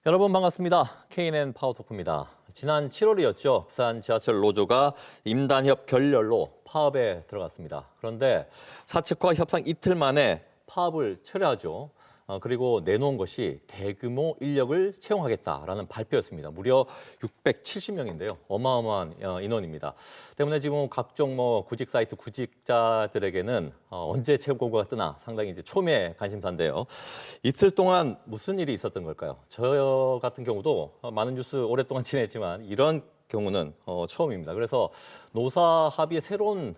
여러분 반갑습니다. KNN 파워토크입니다. 지난 7월이었죠. 부산 지하철 노조가 임단협 결렬로 파업에 들어갔습니다. 그런데 사측과 협상 이틀 만에 파업을 철회하죠. 그리고 내놓은 것이 대규모 인력을 채용하겠다라는 발표였습니다. 무려 670명인데요. 어마어마한 인원입니다. 때문에 지금 각종 구직 사이트 구직자들에게는 언제 채용 공고가 뜨나 상당히 이제 초미의 관심사인데요. 이틀 동안 무슨 일이 있었던 걸까요? 저 같은 경우도 많은 뉴스 오랫동안 지냈지만 이런 경우는 처음입니다. 그래서 노사 합의의 새로운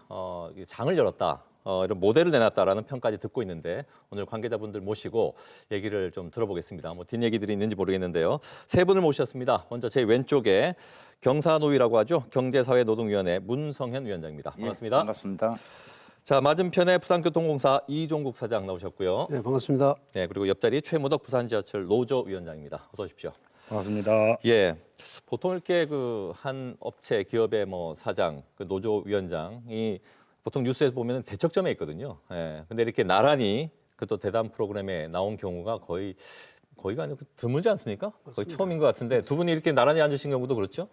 장을 열었다. 이런 모델을 내놨다라는 평까지 듣고 있는데 오늘 관계자분들 모시고 얘기를 좀 들어보겠습니다. 뒷얘기들이 있는지 모르겠는데요. 세 분을 모셨습니다. 먼저 제 왼쪽에 경사노위라고 하죠. 경제사회노동위원회 문성현 위원장입니다. 반갑습니다. 예, 반갑습니다. 자, 맞은편에 부산교통공사 이종국 사장 나오셨고요. 네, 반갑습니다. 네, 그리고 옆자리 최무덕 부산지하철 노조위원장입니다. 어서 오십시오. 반갑습니다. 예, 보통 이렇게 한 업체 기업의 사장, 노조위원장이 보통 뉴스에서 보면 대척점에 있거든요. 예. 근데 이렇게 나란히 또 대담 프로그램에 나온 경우가 거의가 아니고 드물지 않습니까? 맞습니다. 거의 처음인 것 같은데 두 분이 이렇게 나란히 앉으신 경우도 그렇죠?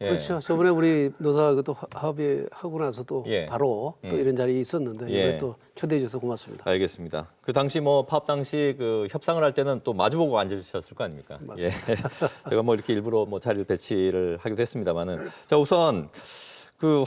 예. 그렇죠. 저번에 우리 노사 또 합의하고 나서도 예. 바로 또 이런 자리에 있었는데 예. 이번에 또 초대해 주셔서 고맙습니다. 알겠습니다. 그 당시 파업 당시 협상을 할 때는 또 마주보고 앉으셨을 거 아닙니까? 맞습니다. 예. 제가 이렇게 일부러 자리를 배치를 하기도 했습니다만은 자 우선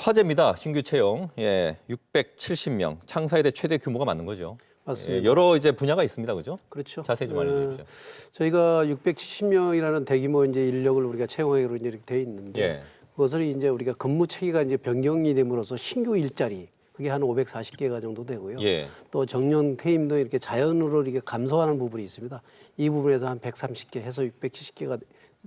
화제입니다. 신규 채용 670명 창사 이래 최대 규모가 맞는 거죠. 맞습니다. 여러 분야가 있습니다, 그죠? 그렇죠. 자세히 좀 알려주십시오. 저희가 670명이라는 대규모 인력을 우리가 채용하기로 이렇게 돼 있는데 예. 그것을 이제 우리가 근무 체계가 이제 변경이 됨으로써 신규 일자리 그게 한 540개가 정도 되고요. 예. 또 정년 퇴임도 이렇게 자연으로 이렇게 감소하는 부분이 있습니다. 이 부분에서 한 130개 해서 670개가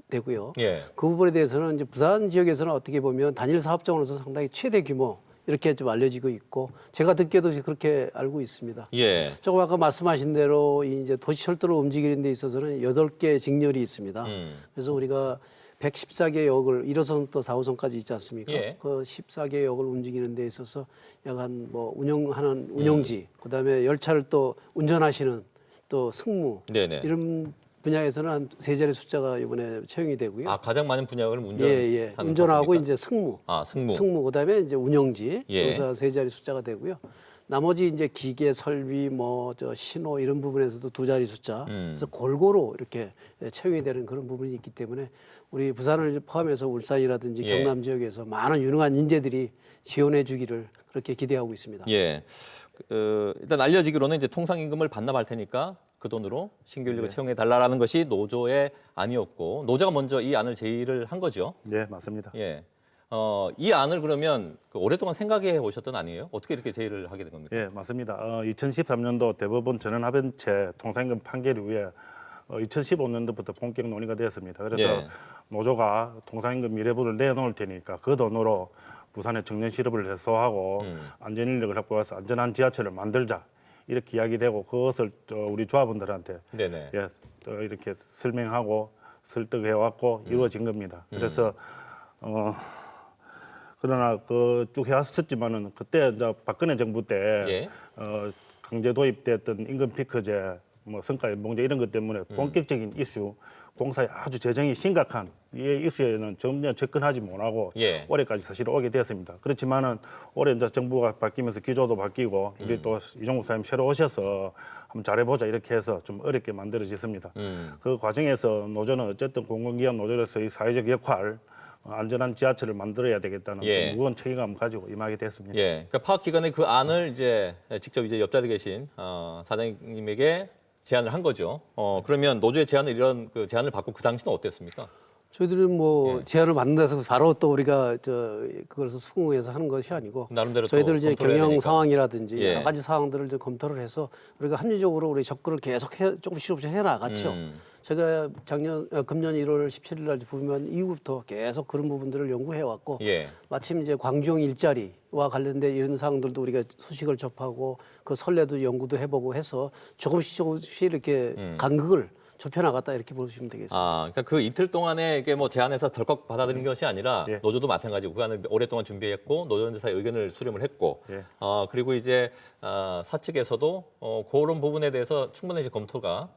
되고요. 예. 그 부분에 대해서는 이제 부산 지역에서는 어떻게 보면 단일 사업장으로서 상당히 최대 규모 이렇게 좀 알려지고 있고 제가 듣기에도 그렇게 알고 있습니다. 예. 조금 아까 말씀하신 대로 이제 도시철도를 움직이는 데 있어서는 8개 직렬이 있습니다. 그래서 우리가 114개 역을 1호선 또 4호선까지 있지 않습니까? 예. 그 14개 역을 움직이는 데 있어서 약간 운영하는 운영지, 그다음에 열차를 또 운전하시는 또 승무 네네. 이런 분야에서는 한 3자리 숫자가 이번에 채용이 되고요. 아, 가장 많은 분야를 예. 운전하고 이제 승무. 아, 승무. 그다음에 이제 운영지. 예. 여기서 3자리 숫자가 되고요. 나머지 이제 기계 설비 신호 이런 부분에서도 2자리 숫자. 그래서 골고루 이렇게 채용이 되는 그런 부분이 있기 때문에 우리 부산을 포함해서 울산이라든지 예. 경남 지역에서 많은 유능한 인재들이 지원해 주기를 그렇게 기대하고 있습니다. 예. 일단 알려지기로는 이제 통상임금을 반납할 테니까 그 돈으로 신규 인력을 채용해 달라라는 것이 노조의 안이었고 노조가 먼저 이 안을 제의를 한 거죠. 네, 맞습니다. 예. 이 안을 그러면 오랫동안 생각해 오셨던 아니에요? 어떻게 이렇게 제의를 하게 된 겁니까? 예, 맞습니다. 2013년도 대법원 전원합의체 통상임금 판결 이후에 2015년도부터 본격 논의가 되었습니다. 그래서 예. 노조가 통상임금 미래부를 내놓을 테니까 그 돈으로 부산의 청년 실업을 해소하고 안전인력을 확보해서 안전한 지하철을 만들자 이렇게 이야기되고 그것을 우리 조합원들한테 네네. 예, 또 이렇게 설명하고 설득해 왔고 이루어진 겁니다. 그래서 그러나 쭉 해왔었지만은 그때 이제 박근혜 정부 때 예. 강제 도입됐던 임금 피크제, 성과 연봉제 이런 것 때문에 본격적인 이슈, 공사에 아주 재정이 심각한 이 이슈에는 전혀 접근하지 못하고 예. 올해까지 사실 오게 되었습니다. 그렇지만은 올해 이제 정부가 바뀌면서 기조도 바뀌고 우리 또 이종국 사장님 새로 오셔서 한번 잘해보자 이렇게 해서 좀 어렵게 만들어졌습니다. 그 과정에서 노조는 어쨌든 공공기관 노조로서의 사회적 역할, 안전한 지하철을 만들어야 되겠다는 예. 좀 무거운 책임감을 가지고 임하게 됐습니다. 예. 그러니까 파업 기간에 그 안을 직접 옆자리에 계신 사장님에게 제안을 한 거죠. 그러면 노조의 이런 제안을 받고 그 당시는 어땠습니까? 저희들은 제안을 받는 데서 바로 또 우리가 그것을 수긍해서 하는 것이 아니고 나름대로 저희들 이제 검토를 해야 경영 되니까. 상황이라든지 예. 여러 가지 사항들을 이제 검토를 해서 우리가 합리적으로 우리 접근을 계속 조금씩 해 나갔죠. 제가 금년 1월 17일 날 보면 이후부터 계속 그런 부분들을 연구해 왔고 예. 마침 이제 광주형 일자리와 관련된 이런 사항들도 우리가 소식을 접하고 그 선례도 연구도 해보고 해서 조금씩 이렇게 간극을 좁혀나갔다 이렇게 보시면 되겠습니다. 그러니까 그 이틀 동안에 이게 뭐 제안해서 덜컥 받아들인 것이 아니라 예. 노조도 마찬가지고 그간을 오랫동안 준비했고 노조연대사의 의견을 수렴을 했고 예. 그리고 이제 사측에서도 그런 부분에 대해서 충분히 이제 검토가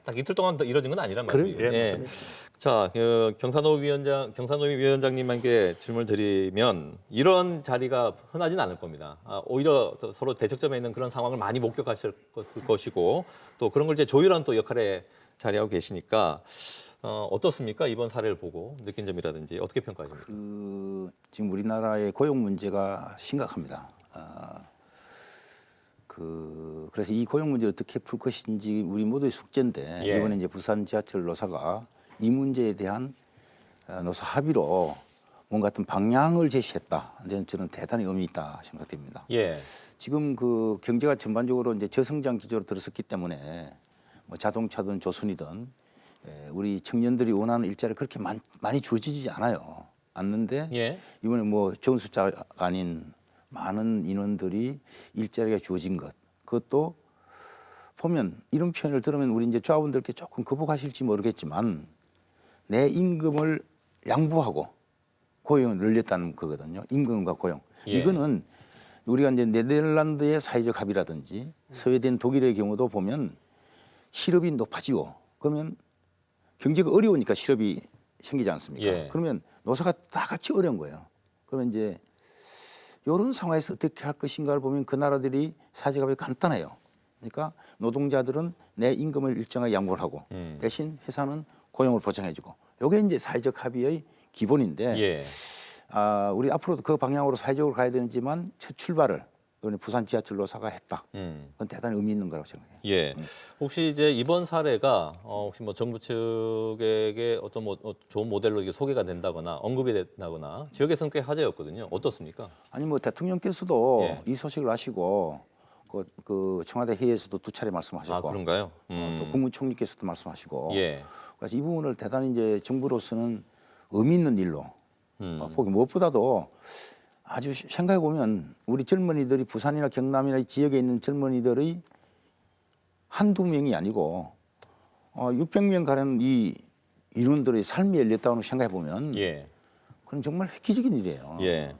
딱 이틀 동안 이루어진 건 아니란 말이에요. 예, 맞습니다. 자, 경산호 위원장님에게 질문을 드리면 이런 자리가 흔하진 않을 겁니다. 오히려 서로 대척점에 있는 그런 상황을 많이 목격하실 것이고 또 그런 걸 이제 조율하는 또 역할에 자리하고 계시니까 어떻습니까? 이번 사례를 보고 느낀 점이라든지 어떻게 평가하십니까? 지금 우리나라의 고용 문제가 심각합니다. 그래서 이 고용 문제를 어떻게 풀 것인지 우리 모두의 숙제인데 예. 이번에 이제 부산 지하철 노사가 이 문제에 대한 노사 합의로 뭔가 어떤 방향을 제시했다. 저는 대단히 의미 있다 생각됩니다. 예. 지금 그 경제가 전반적으로 이제 저성장 기조로 들어섰기 때문에 뭐 자동차든 조선이든 우리 청년들이 원하는 일자리가 그렇게 많이 주어지지 않는데 예. 이번에 뭐 적은 숫자가 아닌 많은 인원들이 일자리가 주어진 것. 그것도 보면 이런 표현을 들으면 우리 이제 조합원들께 조금 거북하실지 모르겠지만 내 임금을 양보하고 고용을 늘렸다는 거거든요. 임금과 고용. 예. 이거는 우리가 이제 네덜란드의 사회적 합의라든지 스웨덴, 독일의 경우도 보면 실업이 높아지고 그러면 경제가 어려우니까 실업이 생기지 않습니까? 예. 그러면 노사가 다 같이 어려운 거예요. 그러면 이제 이런 상황에서 어떻게 할 것인가를 보면 그 나라들이 사회적 합의가 간단해요. 그러니까 노동자들은 내 임금을 일정하게 양보를 하고 대신 회사는 고용을 보장해주고 이게 이제 사회적 합의의 기본인데 예. 우리 앞으로도 그 방향으로 사회적으로 가야 되지만 첫 출발을 이번에 부산 지하철 노사가 했다. 그건 대단히 의미 있는 거라고 생각해요. 예. 혹시 이제 이번 사례가 혹시 뭐 정부 측에게 어떤 뭐 좋은 모델로 이게 소개가 된다거나 언급이 된다거나 지역에서는 꽤 화제였거든요. 어떻습니까? 아니 뭐 대통령께서도 예. 이 소식을 아시고 그 청와대 회의에서도 두 차례 말씀하셨고 그런가요? 또 국무총리께서도 말씀하시고 예. 그래서 이 부분을 대단히 이제 정부로서는 의미 있는 일로 보기 무엇보다도 아주 생각해 보면 우리 젊은이들이 부산이나 경남이나 이 지역에 있는 젊은이들의 한두 명이 아니고 600명 가량 이 인원들의 삶이 열렸다고 생각해 보면 예. 그건 정말 획기적인 일이에요. 예.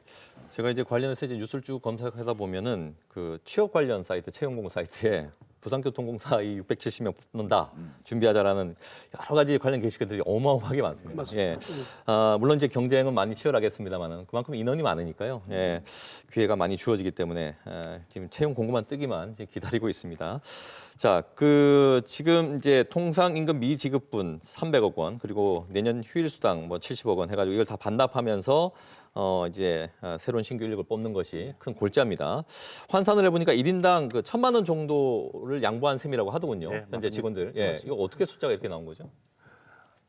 제가 이제 관련해서 이제 뉴스를 쭉 검색하다 보면은 그 취업 관련 사이트, 채용공고 사이트에 부산교통공사 이 670명 뽑는다, 준비하자라는 여러 가지 관련 게시글들이 어마어마하게 많습니다. 맞습니다. 예. 물론 이제 경쟁은 많이 치열하겠습니다만은 그만큼 인원이 많으니까요. 예. 기회가 많이 주어지기 때문에 지금 채용 공고만 뜨기만 이제 기다리고 있습니다. 자, 지금 이제 통상임금 미지급분 300억 원 그리고 내년 휴일수당 뭐 70억 원 해가지고 이걸 다 반납하면서 이제 새로운 신규 인력을 뽑는 것이 큰 골자입니다. 환산을 해보니까 1인당 그 1,000만 원 정도를 양보한 셈이라고 하더군요. 예, 현재 맞습니다. 직원들. 예, 이거 어떻게 숫자가 이렇게 나온 거죠?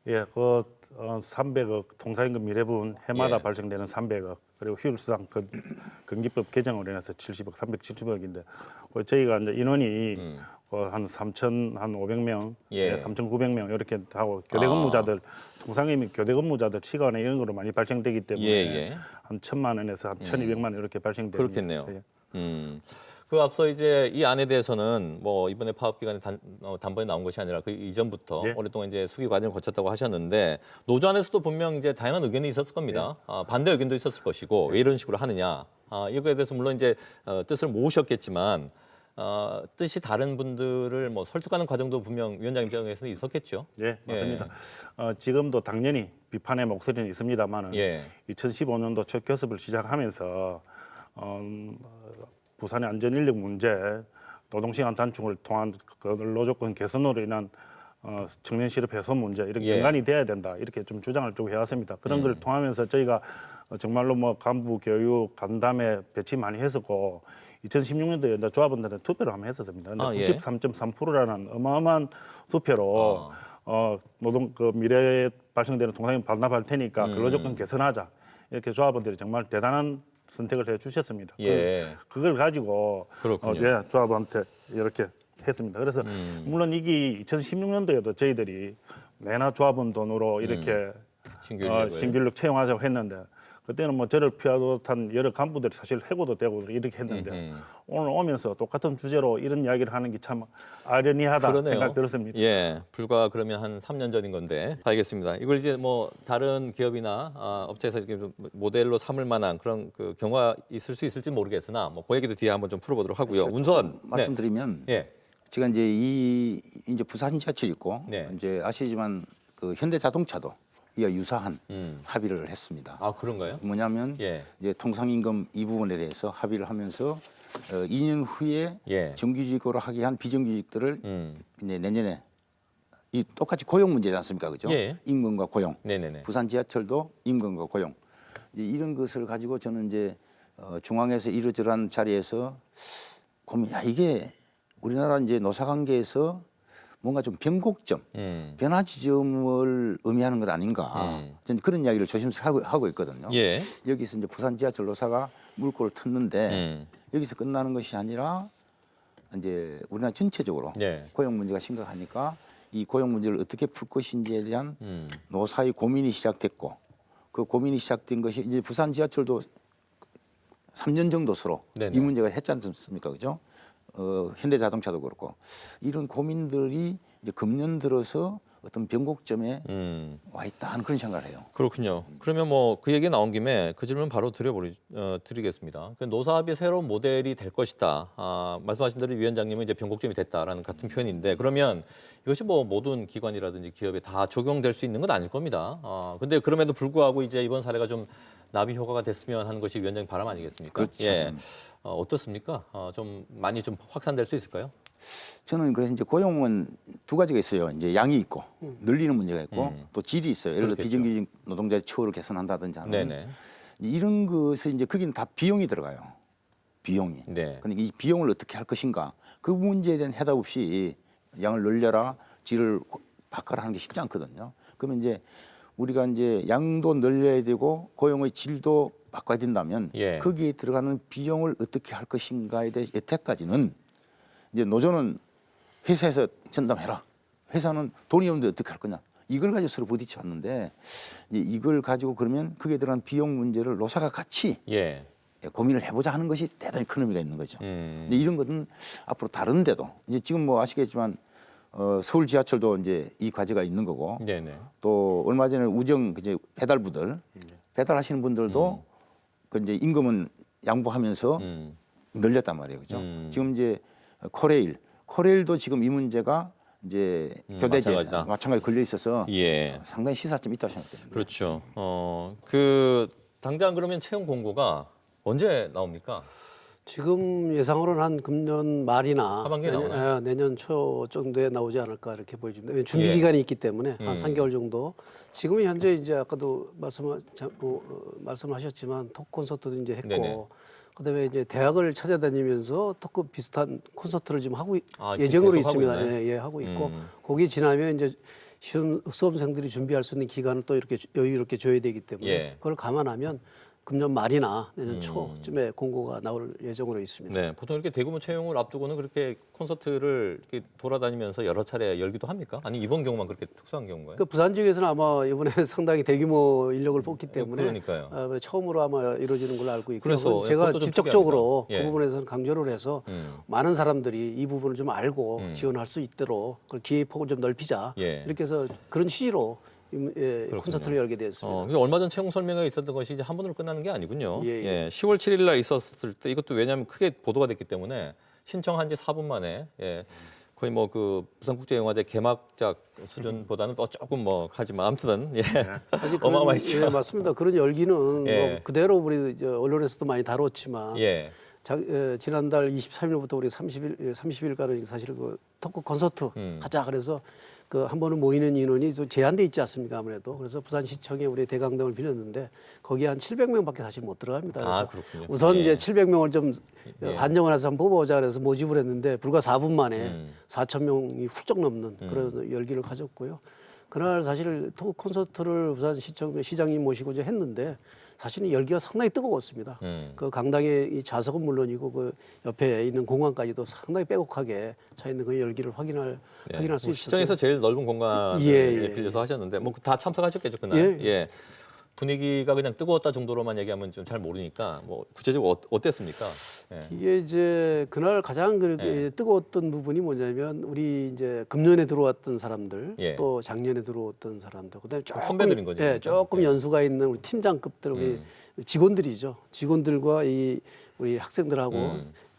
예, 300억 통상임금 미래분 해마다 예. 발생되는 300억 그리고 휴일수당 근기법 개정으로 인해서 70억, 370억인데 저희가 이제 인원이 한 3,500명, 예. 3,900명 이렇게 하고 교대 근무자들 통상임금 교대 근무자들 치과나 이런 거로 많이 발생되기 때문에 예. 한 1,000만 원에서 한 1,200만 원 이렇게 발생됩니다. 그렇겠네요. 예. 그 앞서 이제 이 안에 대해서는 뭐 이번에 파업 기간에 단번에 나온 것이 아니라 그 이전부터 예. 오랫동안 이제 수기 과정을 거쳤다고 하셨는데 노조 안에서도 분명 이제 다양한 의견이 있었을 겁니다. 반대 의견도 있었을 것이고 왜 이런 식으로 하느냐. 이거에 대해서 물론 이제 뜻을 모으셨겠지만 뜻이 다른 분들을 뭐 설득하는 과정도 분명 위원장 입장에서는 있었겠죠. 예, 맞습니다. 지금도 당연히 비판의 목소리는 있습니다만은 예. 2015년도 첫 교섭을 시작하면서 부산의 안전 인력 문제, 노동시간 단축을 통한 그 노조권 개선으로 인한 청년 실업 해소 문제 이렇게 예. 연관이 돼야 된다 이렇게 좀 주장을 쭉 해왔습니다. 그런 걸 통하면서 저희가 정말로 뭐 간부 교육 간담회 배치 많이 했었고 2016년도에 이제 조합원들한테 투표를 한번 했었습니다. 근데 예. 93.3%라는 어마어마한 투표로 노동 그 미래에 발생되는 통상임 반납할 테니까 근로조건 개선하자 이렇게 조합원들이 정말 대단한 선택을 해주셨습니다. 예. 그걸 가지고 그렇군요. 조합한테 이렇게 했습니다. 그래서 물론 이게 2016년도에도 저희들이 내나 조합원 돈으로 이렇게 신규 인력을. 신규 인력 채용하자고 했는데 그때는 뭐 저를 비롯한 여러 간부들이 사실 해고도 되고 이렇게 했는데 오늘 오면서 똑같은 주제로 이런 이야기를 하는 게 참 아이러니하다 그러네요. 생각 들었습니다. 예, 불과 그러면 한 3년 전인 건데 알겠습니다. 이걸 이제 뭐 다른 기업이나 업체에서 이렇게 좀 모델로 삼을 만한 그런 그 경우가 있을 수 있을지 모르겠으나 뭐 그 얘기도 뒤에 한번 좀 풀어보도록 하고요. 운선 말씀드리면 네. 예, 제가 이제 이제 부산 지하철 있고 네. 이제 아시지만 그 현대자동차도 이와 유사한 합의를 했습니다. 아 그런가요? 뭐냐면 예. 이제 통상임금 이 부분에 대해서 합의를 하면서 2년 후에 예. 정규직으로 하게 한 비정규직들을 이제 내년에 이 똑같이 고용 문제지 않습니까, 그죠? 예. 임금과 고용. 네네네. 부산 지하철도 임금과 고용. 이제 이런 것을 가지고 저는 이제 중앙에서 이러저러한 자리에서 고민. 야 이게 우리나라 이제 노사관계에서 뭔가 좀 변곡점, 변화 지점을 의미하는 것 아닌가. 저는 그런 이야기를 조심스레 하고 있거든요. 예. 여기서 이제 부산 지하철 노사가 물꼬를 텄는데 여기서 끝나는 것이 아니라 이제 우리나라 전체적으로 네. 고용 문제가 심각하니까 이 고용 문제를 어떻게 풀 것인지에 대한 노사의 고민이 시작됐고 그 고민이 시작된 것이 이제 부산 지하철도 3년 정도 서로 네네. 이 문제가 했지 않습니까, 그죠? 현대자동차도 그렇고 이런 고민들이 이제 금년 들어서 어떤 변곡점에 와 있다 하는 그런 생각을 해요. 그렇군요. 그러면 뭐 그 얘기 나온 김에 그 질문 바로 드리겠습니다. 그 노사합의 새로운 모델이 될 것이다. 말씀하신 대로 위원장님은 이제 변곡점이 됐다라는 같은 표현인데 그러면 이것이 뭐 모든 기관이라든지 기업에 다 적용될 수 있는 건 아닐 겁니다. 근데 그럼에도 불구하고 이제 이번 사례가 좀 나비 효과가 됐으면 하는 것이 위원장님 바람 아니겠습니까? 그렇죠. 예. 어떻습니까? 좀 많이 좀 확산될 수 있을까요? 저는 그래서 이제 고용은 두 가지가 있어요. 이제 양이 있고 늘리는 문제가 있고 또 질이 있어요. 예를 들어 그렇겠죠. 비정규직 노동자의 처우를 개선한다든지 하는 네네. 이런 것을 이제 거기는 다 비용이 들어가요. 비용이. 네. 그러니까 이 비용을 어떻게 할 것인가 그 문제에 대한 해답 없이 양을 늘려라 질을 바꿔라 하는 게 쉽지 않거든요. 그러면 이제 우리가 이제 양도 늘려야 되고 고용의 질도 바꿔야 된다면 예. 거기에 들어가는 비용을 어떻게 할 것인가에 대해 여태까지는 이제 노조는 회사에서 전담해라. 회사는 돈이 없는데 어떻게 할 거냐. 이걸 가지고 서로 부딪혀 왔는데 이걸 가지고 그러면 거기에 들어간 비용 문제를 노사가 같이 예. 고민을 해보자 하는 것이 대단히 큰 의미가 있는 거죠. 근데 이런 것은 앞으로 다른 데도 이제 지금 뭐 아시겠지만 서울 지하철도 이제 이 과제가 있는 거고 네네. 또 얼마 전에 우정 이제 배달부들 배달하시는 분들도 그 이제 임금은 양보하면서 늘렸단 말이에요, 그죠? 지금 이제 코레일도 지금 이 문제가 이제 교대제 마찬가지 걸려 있어서 예. 상당히 시사점이 있다고 생각됩니다. 그렇죠. 그 당장 그러면 채용 공고가 언제 나옵니까? 지금 예상으로는 한 금년 말이나 하반기에 나오나요? 내년 초 정도에 나오지 않을까 이렇게 보여집니다. 왜냐하면 준비 예. 기간이 있기 때문에 한 3개월 정도. 지금 현재 이제 아까도 말씀하셨지만 토크 콘서트도 이제 했고, 네네. 그다음에 이제 대학을 찾아다니면서 토크 비슷한 콘서트를 지금 하고 지금 예정으로 계속 하고 있습니다. 있나요? 예, 하고 있고 거기 지나면 이제 수험생들이 준비할 수 있는 기간을 또 이렇게 여유롭게 줘야 되기 때문에 예. 그걸 감안하면 금년 말이나 내년 초쯤에 공고가 나올 예정으로 있습니다. 네, 보통 이렇게 대규모 채용을 앞두고는 그렇게 콘서트를 이렇게 돌아다니면서 여러 차례 열기도 합니까? 아니 이번 경우만 그렇게 특수한 경우인가요? 그 부산 지역에서는 아마 이번에 상당히 대규모 인력을 뽑기 때문에 그러니까요. 처음으로 아마 이루어지는 걸로 알고 있고 그래서 제가 그것도 좀 직접적으로 특이합니다. 예. 그 부분에서는 강조를 해서 많은 사람들이 이 부분을 좀 알고 지원할 수 있도록 그 기회 폭을 좀 넓히자 예. 이렇게 해서 그런 취지로 콘서트를 열게 되었습니다. 근데 얼마 전 채용 설명회가 있었던 것이 이제 한 번으로 끝나는 게 아니군요. 예, 예. 10월 7일 날 있었을 때 이것도 왜냐하면 크게 보도가 됐기 때문에 신청한 지 4분 만에 거의 뭐 그 부산국제영화제 개막작 수준보다는 조금 뭐 하지만 아무튼 아직 어마어마했죠. 예, 맞습니다. 그런 열기는 예. 뭐 그대로 우리 언론에서도 많이 다뤘지만 예. 지난달 23일부터 우리 30일간은 사실 그 토크 콘서트 하자 그래서 그 한 번은 모이는 인원이 좀 제한돼 있지 않습니까 아무래도 그래서 부산시청에 우리 대강당을 빌렸는데 거기에 한 700명밖에 사실 못 들어갑니다. 그래서 그렇군요. 우선 예. 이제 700명을 좀 예. 한정을 해서 한번 뽑아보자 그래서 모집을 했는데 불과 4분 만에 4,000명이 훌쩍 넘는 그런 열기를 가졌고요. 그날 사실 토크 콘서트를 부산시청 시장님 모시고 이제 했는데 사실은 열기가 상당히 뜨거웠습니다. 그 강당의 이 좌석은 물론이고 그 옆에 있는 공간까지도 상당히 빼곡하게 차 있는 그 열기를 확인할 수 있었어요. 시청에서 제일 넓은 공간을 예. 빌려서 하셨는데 뭐 다 참석하셨겠죠 그날. 예. 분위기가 그냥 뜨거웠다 정도로만 얘기하면 좀 잘 모르니까 뭐 구체적으로 어땠습니까? 예. 이게 이제 그날 가장 뜨거웠던 부분이 뭐냐면 우리 이제 금년에 들어왔던 사람들 예. 또 작년에 들어왔던 사람들 그다음에 조금 선배들인 거죠, 예, 그러니까? 조금 예. 연수가 있는 우리 팀장급들 우리 직원들이죠. 직원들과 이 우리 학생들하고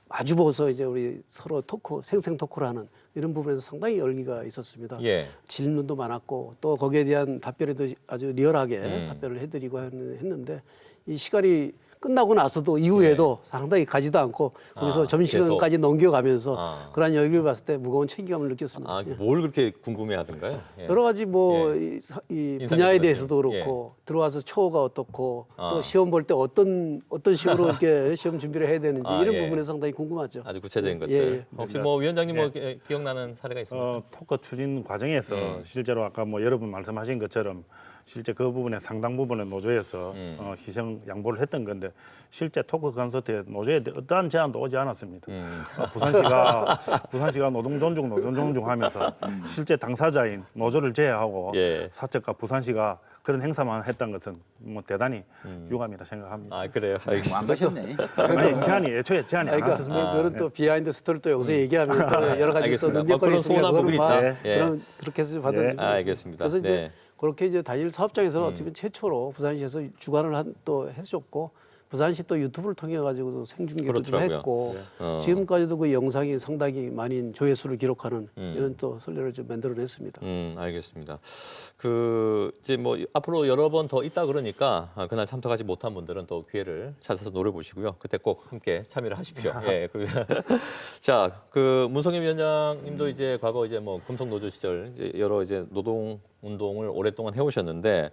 마주 보고서 이제 우리 서로 토크 생생 토크를 하는 이런 부분에서 상당히 열기가 있었습니다. 예. 질문도 많았고 또 거기에 대한 답변에도 아주 리얼하게 답변을 해드리고 했는데 이 시간이 끝나고 나서도 이후에도 상당히 가지도 않고 거기서 점심시간까지 넘겨가면서 그런 열기를 봤을 때 무거운 책임감을 느꼈습니다. 아, 뭘 그렇게 궁금해하던가요? 예. 여러 가지 뭐 예. 이 인상 분야에 깊었죠. 대해서도 그렇고 들어와서 처우가 어떻고 또 시험 볼 때 어떤 식으로 이렇게 시험 준비를 해야 되는지 이런 예. 부분에서 상당히 궁금하죠. 아주 구체적인 것들. 예. 혹시 뭐 위원장님 뭐 기억나는 사례가 있습니까? 토크 추진 과정에서 실제로 아까 뭐 여러분 말씀하신 것처럼 실제 그 부분에 상당 부분은 노조에서 희생 양보를 했던 건데 실제 토크 콘서트에 노조에 어떠한 제안도 오지 않았습니다. 부산시가 노동 존중 하면서 실제 당사자인 노조를 제외하고 예. 사측과 부산시가 그런 행사만 했던 것은 뭐 대단히 유감이라 생각합니다. 아, 그래요. 안 알겠습니다. 가셨네. 아니 제안이 애초에 제안이 안 그러니까 왔었습니다. 그런 또 비하인드 스토리를 또 여기서 얘기하면 또 여러 가지 또 알겠습니다. 능력거리 그런 있으니까 소원한 부분이 그거는 있다. 막 예. 그런 그렇게 해서 받아들이고 알겠습니다. 그래서 이제 네. 그렇게 이제 단일 사업장에서는 어떻게 보면 최초로 부산시에서 주관을 또 해줬고 부산시 또 유튜브를 통해 가지고도 생중계도 좀 그렇더라고요. 했고 네. 지금까지도 그 영상이 상당히 많은 조회수를 기록하는 이런 또 선례를 좀 만들어냈습니다. 알겠습니다. 그 이제 뭐 앞으로 여러 번 더 있다 그러니까 그날 참석하지 못한 분들은 또 기회를 찾아서 노려보시고요. 그때 꼭 함께 참여를 하십시오. 예. 자, 그 문성임 위원장님도 이제 과거 이제 뭐 금속노조 시절 이제 여러 이제 노동 운동을 오랫동안 해오셨는데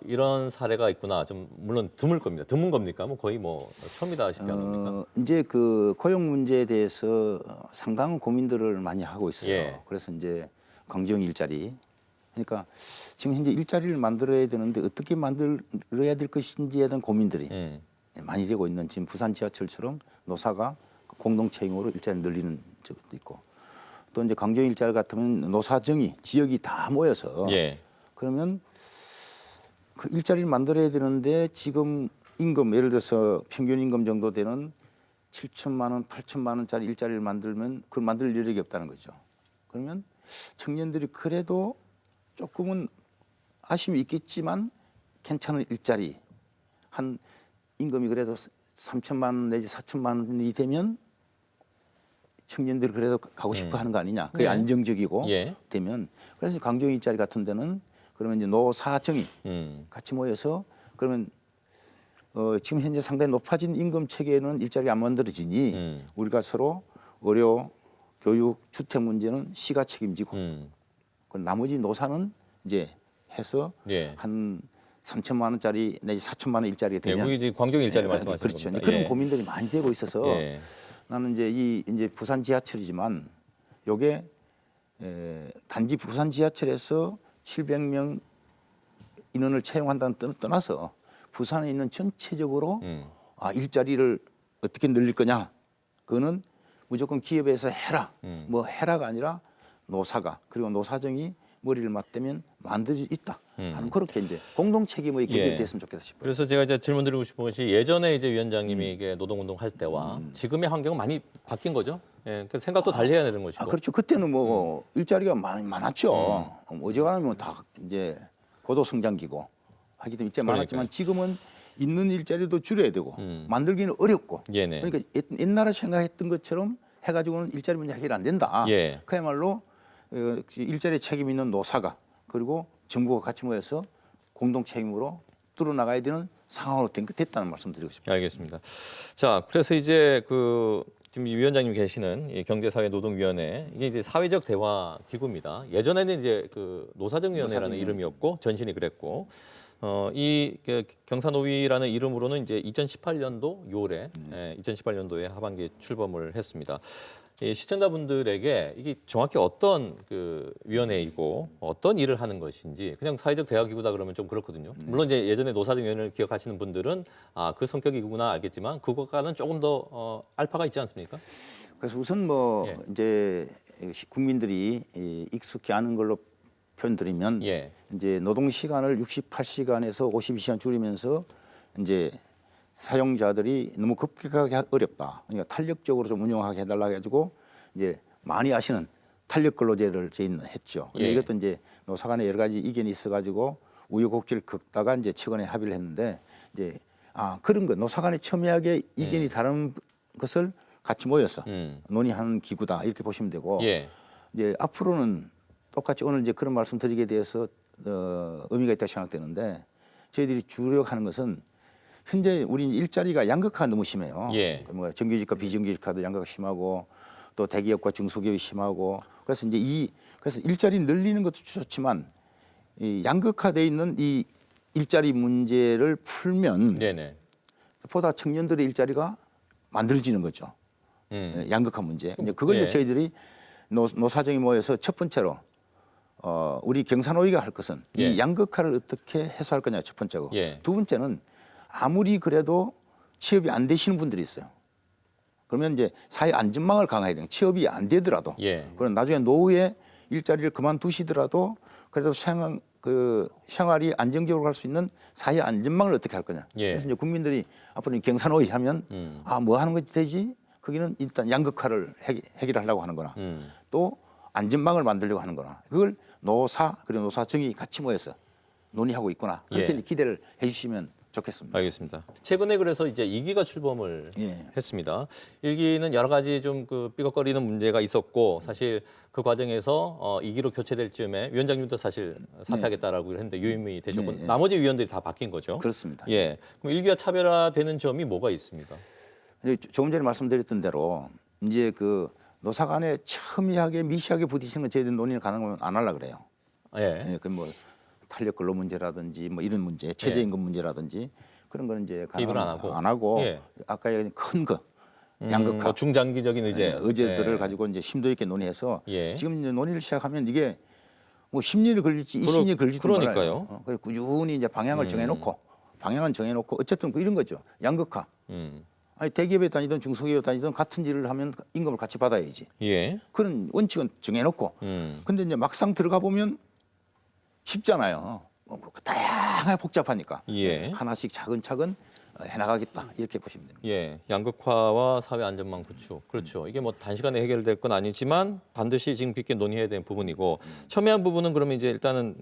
이런 사례가 있구나. 좀 물론 드물 겁니다. 드문 겁니까? 뭐 거의 뭐 처음이다시피 하는 겁니까? 이제 그 고용 문제에 대해서 상당한 고민들을 많이 하고 있어요. 예. 그래서 이제 강정 일자리. 그러니까 지금 현재 일자리를 만들어야 되는데 어떻게 만들어야 될 것인지에 대한 고민들이 많이 되고 있는 지금 부산 지하철처럼 노사가 공동 책임으로 일자리를 늘리는 적도 있고 또 이제 강정 일자리 같으면 노사정이 지역이 다 모여서 예. 그러면 그 일자리를 만들어야 되는데 지금 임금 예를 들어서 평균 임금 정도 되는 7천만 원, 8천만 원짜리 일자리를 만들면 그걸 만들 여력이 없다는 거죠. 그러면 청년들이 그래도 조금은 아쉬움이 있겠지만 괜찮은 일자리 한 임금이 그래도 3천만 원 내지 4천만 원이 되면 청년들이 그래도 가고 싶어 하는 거 아니냐. 그게 네. 안정적이고 예. 되면 그래서 강정 일자리 같은 데는 그러면 이제 노사정이 같이 모여서 그러면 지금 현재 상당히 높아진 임금 체계에는 일자리가 안 만들어지니 우리가 서로 의료, 교육, 주택 문제는 시가 책임지고 그 나머지 노사는 이제 해서 예. 한 3천만 원짜리 내지 4천만 원 일자리가 예, 되면 우리 이제 광정 일자리 말씀하시는 그렇죠. 겁니다. 그런 예. 고민들이 많이 되고 있어서 예. 나는 이제 이제 부산 지하철이지만 요게 단지 부산 지하철에서 700명 인원을 채용한다는 떠나서 부산에 있는 전체적으로 일자리를 어떻게 늘릴 거냐 그거는 무조건 기업에서 해라 뭐 해라가 아니라 노사가 그리고 노사정이 머리를 맞대면 만들 수 있다 하는 그렇게 이제 공동 책임의 계기가 됐으면 좋겠다 싶어요. 그래서 제가 이제 질문드리고 싶은 것이 예전에 이제 위원장님이 이게 노동운동 할 때와 지금의 환경은 많이 바뀐 거죠. 예, 그 생각도 달리 해야 되는 것이고. 그렇죠. 그때는 뭐 일자리가 많았죠. 어지간하면 다 이제 고도 성장기고 하기 때문에 일자리 많았지만 지금은 있는 일자리도 줄여야 되고 만들기는 어렵고. 예네. 그러니까 옛날에 생각했던 것처럼 해가지고는 일자리 문제 해결 안 된다. 예. 그야말로 일자리 책임 있는 노사가 그리고 정부가 같이 모여서 공동 책임으로 뚫어나가야 되는 상황으로 됐다는 말씀드리고 싶습니다. 알겠습니다. 자, 그래서 이제 그 지금 이 위원장님 계시는 이 경제사회노동위원회 이게 이제 사회적 대화 기구입니다. 예전에는 이제 그 노사정위원회라는 이름이었고 전신이 그랬고 이 경사노위라는 이름으로는 이제 2018년도 6월에 2018년도에 하반기에 출범을 했습니다. 이 시청자분들에게 이게 정확히 어떤 그 위원회이고 어떤 일을 하는 것인지 그냥 사회적 대화 기구다 그러면 좀 그렇거든요. 물론 이제 예전에 노사정위원회를 기억하시는 분들은 그 성격이구나 알겠지만 그것과는 조금 더 알파가 있지 않습니까? 그래서 우선 뭐 예. 이제 국민들이 익숙히 아는 걸로 표현드리면 예. 이제 노동 시간을 68시간에서 52시간 줄이면서 이제 사용자들이 너무 급격하게 어렵다. 그러니까 탄력적으로 좀 운영하게 해달라 해가지고 이제 많이 아시는 탄력 근로제를 저희는 했죠. 근데 예. 이것도 이제 노사 간에 여러 가지 이견이 있어가지고 우여곡절을 겪다가 이제 최근에 합의를 했는데 이제 그런 거 노사 간에 첨예하게 이견이 다른 것을 같이 모여서 논의하는 기구다 이렇게 보시면 되고 예. 이제 앞으로는 똑같이 오늘 이제 그런 말씀 드리게 돼서 의미가 있다고 생각되는데 저희들이 주력하는 것은 현재 우리 일자리가 양극화가 너무 심해요. 예. 뭐 정규직과 비정규직화도 양극화가 심하고 또 대기업과 중소기업이 심하고 그래서 이제 그래서 일자리 늘리는 것도 좋지만 이 양극화돼 있는 이 일자리 문제를 풀면 네네. 보다 청년들의 일자리가 만들어지는 거죠. 양극화 문제. 이제 그걸 예. 저희들이 노사정이 모여서 첫 번째로 우리 경산호위가 할 것은 예. 이 양극화를 어떻게 해소할 거냐 첫 번째고 예. 두 번째는 아무리 그래도 취업이 안 되시는 분들이 있어요. 그러면 이제 사회 안전망을 강화해야 돼요. 취업이 안 되더라도 예. 그럼 나중에 노후에 일자리를 그만두시더라도 그래도 생활이 안정적으로 갈 수 있는 사회 안전망을 어떻게 할 거냐. 예. 그래서 이제 국민들이 앞으로 경산호위 하면 뭐 하는 것이 되지? 거기는 일단 양극화를 해결하려고 하는 거나 또 안전망을 만들려고 하는 거나 그걸 노사 그리고 노사정이 같이 모여서 논의하고 있구나. 그렇게 예. 기대를 해주시면 좋겠습니다. 알겠습니다. 최근에 그래서 이제 2기가 출범을 예. 했습니다. 1기는 여러 가지 좀 그 삐걱거리는 문제가 있었고 사실 그 과정에서 2기로 교체될 즈음에 위원장님도 사실 사퇴하겠다라고 했는데 유임이 되셨고 네, 네. 나머지 위원들이 다 바뀐 거죠. 그렇습니다. 예. 그럼 1기와 차별화되는 점이 뭐가 있습니까? 이제 조금 전에 말씀드렸던 대로 이제 그 노사 간에 첨예하게 미시하게 부딪히는 건 저희들 논의를 가능하면 안 하려고 그래요. 예. 예, 그 뭐 탄력 근로 문제라든지 뭐 이런 문제, 최저임금 문제라든지 그런 거는 이제 개입을 안 하고 예. 아까 얘기한 큰 거 양극화 뭐 중장기적인 의제들을 예. 가지고 이제 심도 있게 논의해서 예. 지금 이제 논의를 시작하면 이게 뭐 10년이 걸릴지 20년이 걸릴지도 그러니까요. 몰라요. 그래서 꾸준히 이제 방향을 정해놓고 어쨌든 그 이런 거죠. 양극화. 아니 대기업에 다니든 중소기업에 다니든 같은 일을 하면 임금을 같이 받아야지. 예. 그런 원칙은 정해놓고. 근데 이제 막상 들어가 보면 쉽잖아요. 다양하게 복잡하니까 예. 하나씩 차근차근 해나가겠다 이렇게 보시면 됩니다. 예, 양극화와 사회 안전망 구축. 그렇죠. 이게 뭐 단시간에 해결될 건 아니지만 반드시 지금 깊게 논의해야 되는 부분이고 첨예한 부분은 그러면 이제 일단은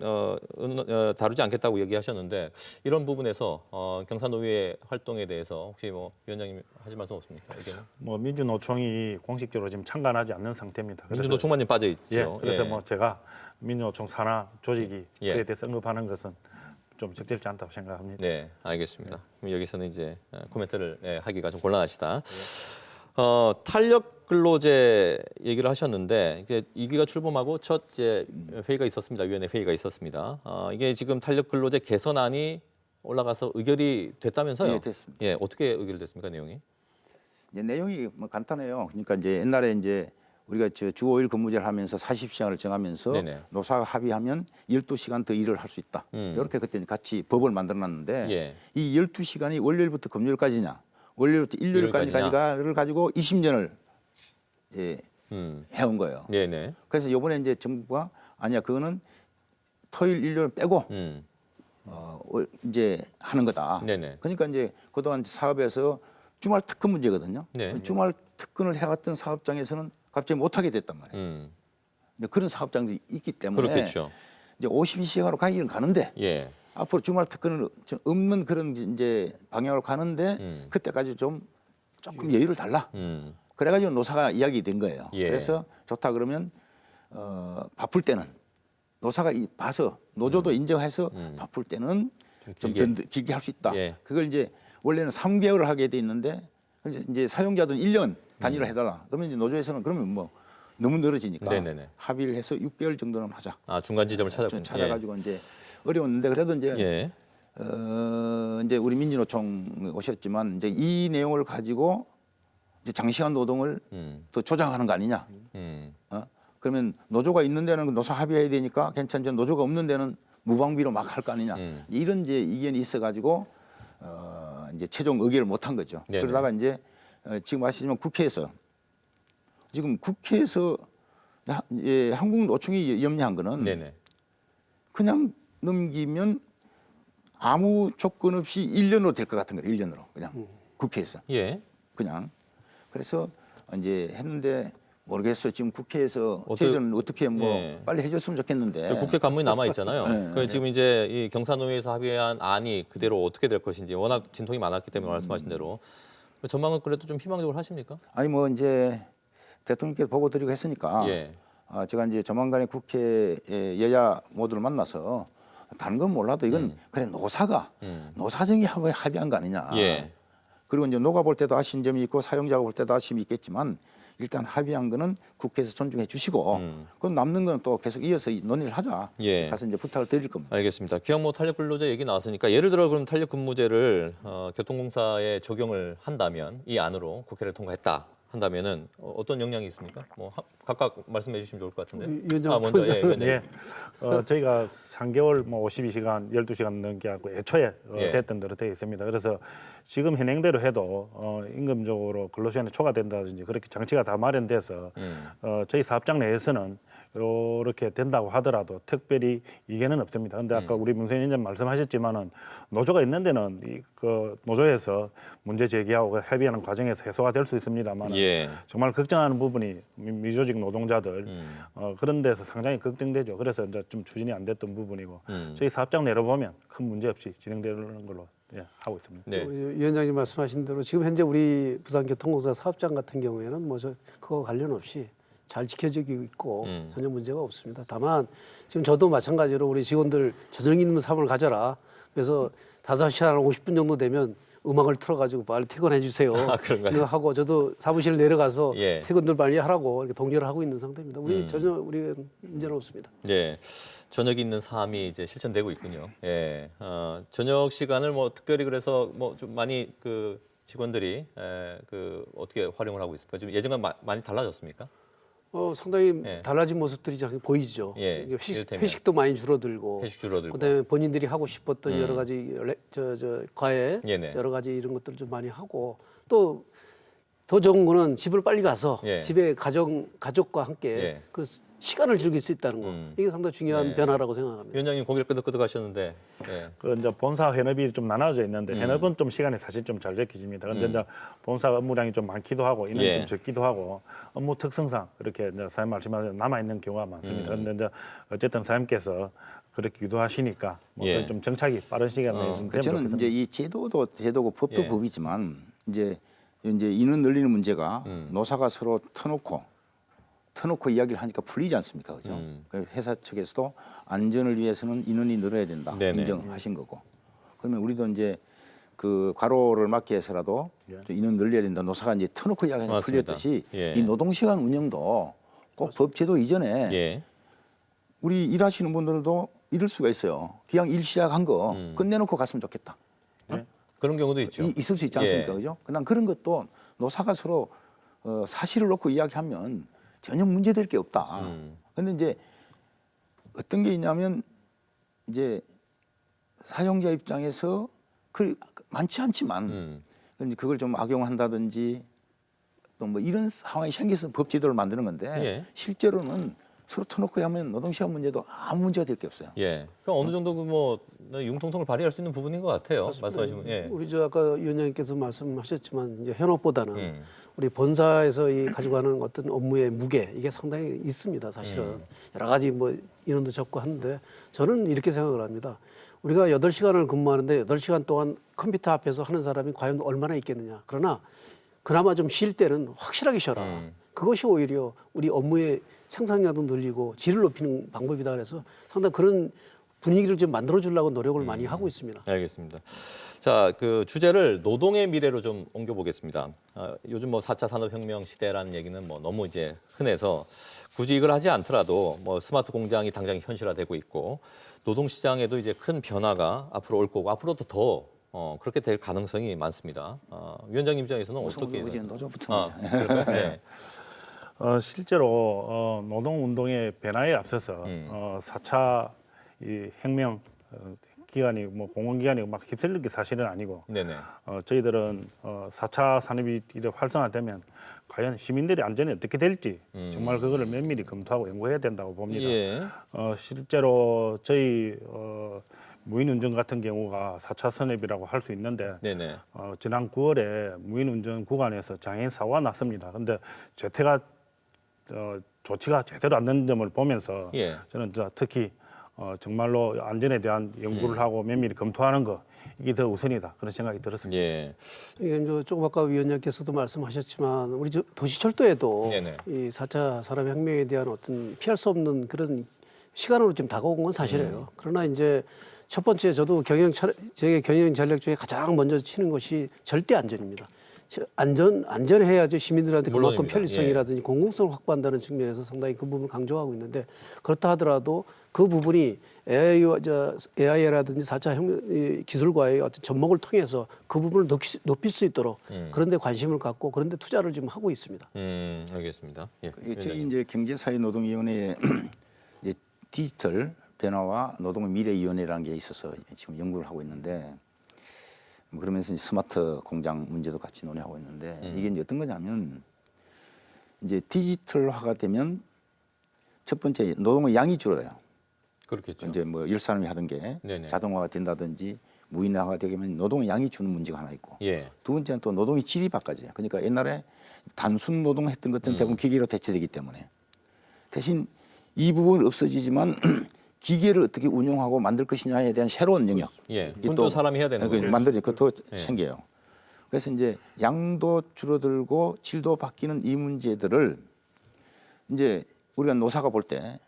다루지 않겠다고 얘기하셨는데 이런 부분에서 경산노위의 활동에 대해서 혹시 뭐 위원장님 하실 말씀 없습니까? 의견은? 뭐 민주노총이 공식적으로 지금 참관하지 않는 상태입니다. 그래서 민주노총만 지금 빠져 있죠. 예, 그래서 뭐 제가 민주노총 산하 조직이 예. 그에 대해서 언급하는 것은 좀 적절치 않다고 생각합니다. 네, 알겠습니다. 그럼 여기서는 이제 코멘트를 하기가 좀 곤란하시다. 탄력 근로제 얘기를 하셨는데 이제 2기가 출범하고 첫 이제 회의가 있었습니다. 위원회 회의가 있었습니다. 이게 지금 탄력 근로제 개선안이 올라가서 의결이 됐다면서요? 예, 됐습니다. 예, 어떻게 의결됐습니까, 내용이? 이제 내용이 뭐 간단해요. 그러니까 이제 옛날에 이제 우리가 주 5일 근무제를 하면서 40시간을 정하면서 네네. 노사가 합의하면 12시간 더 일을 할 수 있다. 이렇게 그때 같이 법을 만들어 놨는데 예. 이 12시간이 월요일부터 금요일까지냐 월요일부터 일요일까지를 가지고 20년을 예, 해온 거예요. 네네. 그래서 이번에 이제 정부가 아니야 그거는 토요일 일요일 빼고 이제 하는 거다. 네네. 그러니까 이제 그동안 사업에서 주말 특근 문제거든요. 네. 주말 특근을 해왔던 사업장에서는 갑자기 못하게 됐단 말이에요. 이제 그런 사업장들이 있기 때문에 그렇겠죠. 이제 52시간으로 가기는 가는데 예. 앞으로 주말 특근은 좀 없는 그런 이제 방향으로 가는데 그때까지 좀 조금 여유를 달라. 그래가지고 노사가 이야기된 거예요. 예. 그래서 좋다 그러면 바쁠 때는 노사가 봐서 노조도 인정해서 바쁠 때는 좀 더 길게 할 수 있다. 예. 그걸 이제 원래는 3개월을 하게 돼 있는데 이제 사용자들은 1년 단위로 해달라. 그러면 이제 노조에서는 그러면 뭐 너무 늘어지니까 네네네. 합의를 해서 6개월 정도는 하자. 중간 지점을 찾았군요. 찾아가지고 이제 어려웠는데 그래도 이제 예. 이제 우리 민주노총 오셨지만 이제 이 내용을 가지고 이제 장시간 노동을 더 조장하는 거 아니냐. 그러면 노조가 있는 데는 노사 합의해야 되니까 괜찮지 노조가 없는 데는 무방비로 막 할 거 아니냐. 이런 이제 이견이 있어가지고 이제 최종 의결을 못 한 거죠. 네네. 그러다가 이제 지금 아시지만 국회에서 지금 국회에서 한국 노총이 염려한 거는 네네. 그냥 넘기면 아무 조건 없이 1년으로 될 것 같은 거예요. 1년으로 그냥 국회에서 예. 그냥. 그래서 이제 했는데 모르겠어요. 지금 국회에서 어떠- 저희들은 어떻게 뭐 예. 빨리 해줬으면 좋겠는데. 저 국회 간문이 남아 있잖아요. 네. 그 지금 이제 이 경사노위에서 합의한 안이 그대로 어떻게 될 것인지 워낙 진통이 많았기 때문에 말씀하신 대로 전망은 그래도 좀 희망적으로 하십니까? 아니 뭐 이제 대통령께서 보고 드리고 했으니까 예. 제가 이제 조만간에 국회 여야 모두를 만나서 다른 건 몰라도 이건 그래 노사가 노사정이 합의한 거 아니냐. 예. 그리고 이제 노가 볼 때도 아쉬운 점이 있고 사용자가 볼 때도 아쉬움이 있겠지만 일단 합의한 거는 국회에서 존중해 주시고 그럼 남는 건 또 계속 이어서 논의를 하자. 예. 가서 이제 부탁을 드릴 겁니다. 알겠습니다. 기왕 탄력 근로제 얘기 나왔으니까 예를 들어 그럼 탄력 근무제를 교통공사에 적용을 한다면 이 안으로 국회를 통과했다 한다면은 어떤 영향이 있습니까? 뭐 각각 말씀해 주시면 좋을 것 같은데. 위원장 먼저 예, 위원장님. 예. 저희가 3개월 뭐 52시간, 12시간 넘게 하고 애초에 예. 됐던 대로 되어 있습니다. 그래서 지금 현행대로 해도 임금적으로 근로시간이 초과된다든지 그렇게 장치가 다 마련돼서 저희 사업장 내에서는 이렇게 된다고 하더라도 특별히 이게는 없습니다. 근데 아까 우리 문세인 위원장 말씀하셨지만은 노조가 있는 데는 그 노조에서 문제 제기하고 협의하는 과정에서 해소가 될 수 있습니다만 예. 정말 걱정하는 부분이 미조직 노동자들 그런 데서 상당히 걱정되죠. 그래서 이제 좀 추진이 안 됐던 부분이고 저희 사업장 내려보면 큰 문제 없이 진행되는 걸로 하고 있습니다. 네. 우리 위원장님 말씀하신 대로 지금 현재 우리 부산교통공사 사업장 같은 경우에는 뭐 그거 관련 없이 잘 지켜지고 있고 전혀 문제가 없습니다. 다만 지금 저도 마찬가지로 우리 직원들 저녁 있는 삶을 가져라. 그래서 5시 한 50분 정도 되면 음악을 틀어가지고 빨리 퇴근해 주세요. 아, 그런가요? 이거 하고 저도 사무실 내려가서 예. 퇴근들 빨리 하라고 이렇게 독려를 하고 있는 상태입니다. 우리 전혀 우리 문제는 없습니다. 예. 저녁 있는 삶이 이제 실천되고 있군요. 예. 저녁 시간을 뭐 특별히 그래서 뭐 좀 많이 그 직원들이 그 어떻게 활용을 하고 있을까요? 지금 예전과 많이 달라졌습니까? 상당히 예. 달라진 모습들이 잘 보이죠. 예, 이게 이를테면. 회식도 많이 줄어들고, 회식 줄어들고. 그다음에 본인들이 하고 싶었던 여러 가지 과외, 네네. 여러 가지 이런 것들을 좀 많이 하고 또 더 좋은 거는 집을 빨리 가서 예. 집에 가족과 함께 예. 그 시간을 즐길 수 있다는 거 이게 상당히 중요한 네. 변화라고 생각합니다. 위원장님 고개를 끄덕끄덕 하셨는데. 예. 그 이제 본사 현업이 좀 나눠져 있는데 현업은 좀 시간이 사실 좀 잘 지켜집니다. 근데 이제 본사 업무량이 좀 많기도 하고 인원이 예. 좀 적기도 하고 업무 특성상 그렇게 이제 사장님 말씀하신 남아 있는 경우가 많습니다. 그런데 이제 어쨌든 사장님께서 그렇게 유도하시니까 뭐 예. 좀 정착이 빠른 시간 내에 좀 되면 저는 좋겠습니다. 이제 이 제도도 제도고 법도 예. 법이지만 이제 인원 늘리는 문제가 노사가 서로 터놓고 이야기를 하니까 풀리지 않습니까, 그죠? 그 회사 측에서도 안전을 위해서는 인원이 늘어야 된다 네네. 인정하신 거고. 그러면 우리도 이제 그 과로를 막기 위해서라도 좀 인원 늘려야 된다. 노사가 이제 터놓고 이야기하니까 맞습니다. 풀렸듯이 예. 이 노동시간 운영도 꼭 법제도 이전에 예. 우리 일하시는 분들도 이럴 수가 있어요. 그냥 일 시작한 거 끝내놓고 갔으면 좋겠다. 그런 경우도 있죠. 있을 수 있지 않습니까, 예. 그죠? 난 그런 것도 노사가 서로 사실을 놓고 이야기하면 전혀 문제될 게 없다. 근데 이제 어떤 게 있냐면 이제 사용자 입장에서 그 많지 않지만 이제 그걸 좀 악용한다든지 또 뭐 이런 상황이 생겨서 법 제도를 만드는 건데 예. 실제로는 서로 터놓고 하면 노동시간 문제도 아무 문제가 될 게 없어요. 예. 그러니까 어느 정도 뭐 융통성을 발휘할 수 있는 부분인 것 같아요. 말씀하시면. 예. 우리 아까 위원장님께서 말씀하셨지만 이제 현업보다는 우리 본사에서 이 가져가는 어떤 업무의 무게 이게 상당히 있습니다. 사실은 여러 가지 뭐 인원도 적고 하는데 저는 이렇게 생각을 합니다. 우리가 8시간을 근무하는데 8시간 동안 컴퓨터 앞에서 하는 사람이 과연 얼마나 있겠느냐. 그러나 그나마 좀 쉴 때는 확실하게 쉬어라. 그것이 오히려 우리 업무의 생산량도 늘리고 질을 높이는 방법이다 그래서 상당히 그런 분위기를 좀 만들어 주려고 노력을 많이 하고 있습니다. 알겠습니다. 자, 그 주제를 노동의 미래로 좀 옮겨보겠습니다. 요즘 뭐 4차 산업혁명 시대라는 얘기는 뭐 너무 이제 흔해서 굳이 이걸 하지 않더라도 뭐 스마트 공장이 당장 현실화되고 있고 노동시장에도 이제 큰 변화가 앞으로 올 거고 앞으로도 더 그렇게 될 가능성이 많습니다. 위원장님 입장에서는 어떻게? 노조부터 그럴까요? 네. 실제로 노동 운동의 변화에 앞서서 4차 이 혁명 기관이 뭐 공공기관이 막 휩쓸릴 게 사실은 아니고 네네. 저희들은 4차 산업이 이래 활성화되면 과연 시민들의 안전이 어떻게 될지 정말 그거를 면밀히 검토하고 연구해야 된다고 봅니다. 예. 실제로 저희 무인운전 같은 경우가 4차 산업이라고 할 수 있는데 네네. 지난 9월에 무인운전 구간에서 장애인 사고가 났습니다. 근데 재태가 조치가 제대로 안 된 점을 보면서 예. 저는 특히 정말로 안전에 대한 연구를 하고 면밀히 검토하는 거 이게 더 우선이다 그런 생각이 들었습니다. 예. 이게 이제 조금 아까 위원장께서도 말씀하셨지만 우리 도시철도에도 네네. 이 4차 산업혁명에 대한 어떤 피할 수 없는 그런 시간으로 지금 다가온 건 사실이에요. 그러나 이제 첫 번째 저도 제 경영 전략 중에 가장 먼저 치는 것이 절대 안전입니다. 안전해야지 시민들한테 그만큼 물론입니다. 편리성이라든지 공공성을 확보한다는 측면에서 상당히 그 부분을 강조하고 있는데 그렇다 하더라도 그 부분이 AI라든지 4차 혁명 기술과의 어떤 접목을 통해서 그 부분을 높일 수 있도록 그런 데 관심을 갖고 그런 데 투자를 지금 하고 있습니다. 알겠습니다. 예. 저희 이제 경제사회노동위원회에 이제 디지털 변화와 노동의 미래위원회라는 게 있어서 지금 연구를 하고 있는데 그러면서 이제 스마트 공장 문제도 같이 논의하고 있는데 이게 이제 어떤 거냐면 이제 디지털화가 되면 첫 번째 노동의 양이 줄어요. 그렇겠죠. 이제 뭐 10사람이 하던 게 네네. 자동화가 된다든지 무인화가 되면 노동의 양이 주는 문제가 하나 있고 예. 두 번째는 또 노동의 질이 바꿔져요. 그러니까 옛날에 단순 노동했던 것들은 대부분 기계로 대체되기 때문에 대신 이 부분은 없어지지만 기계를 어떻게 운용하고 만들 것이냐에 대한 새로운 영역. 예. 그건 사람이 해야 되는 거죠. 만들지 그것도 예. 생겨요. 그래서 이제 양도 줄어들고 질도 바뀌는 이 문제들을 이제 우리가 노사가 볼 때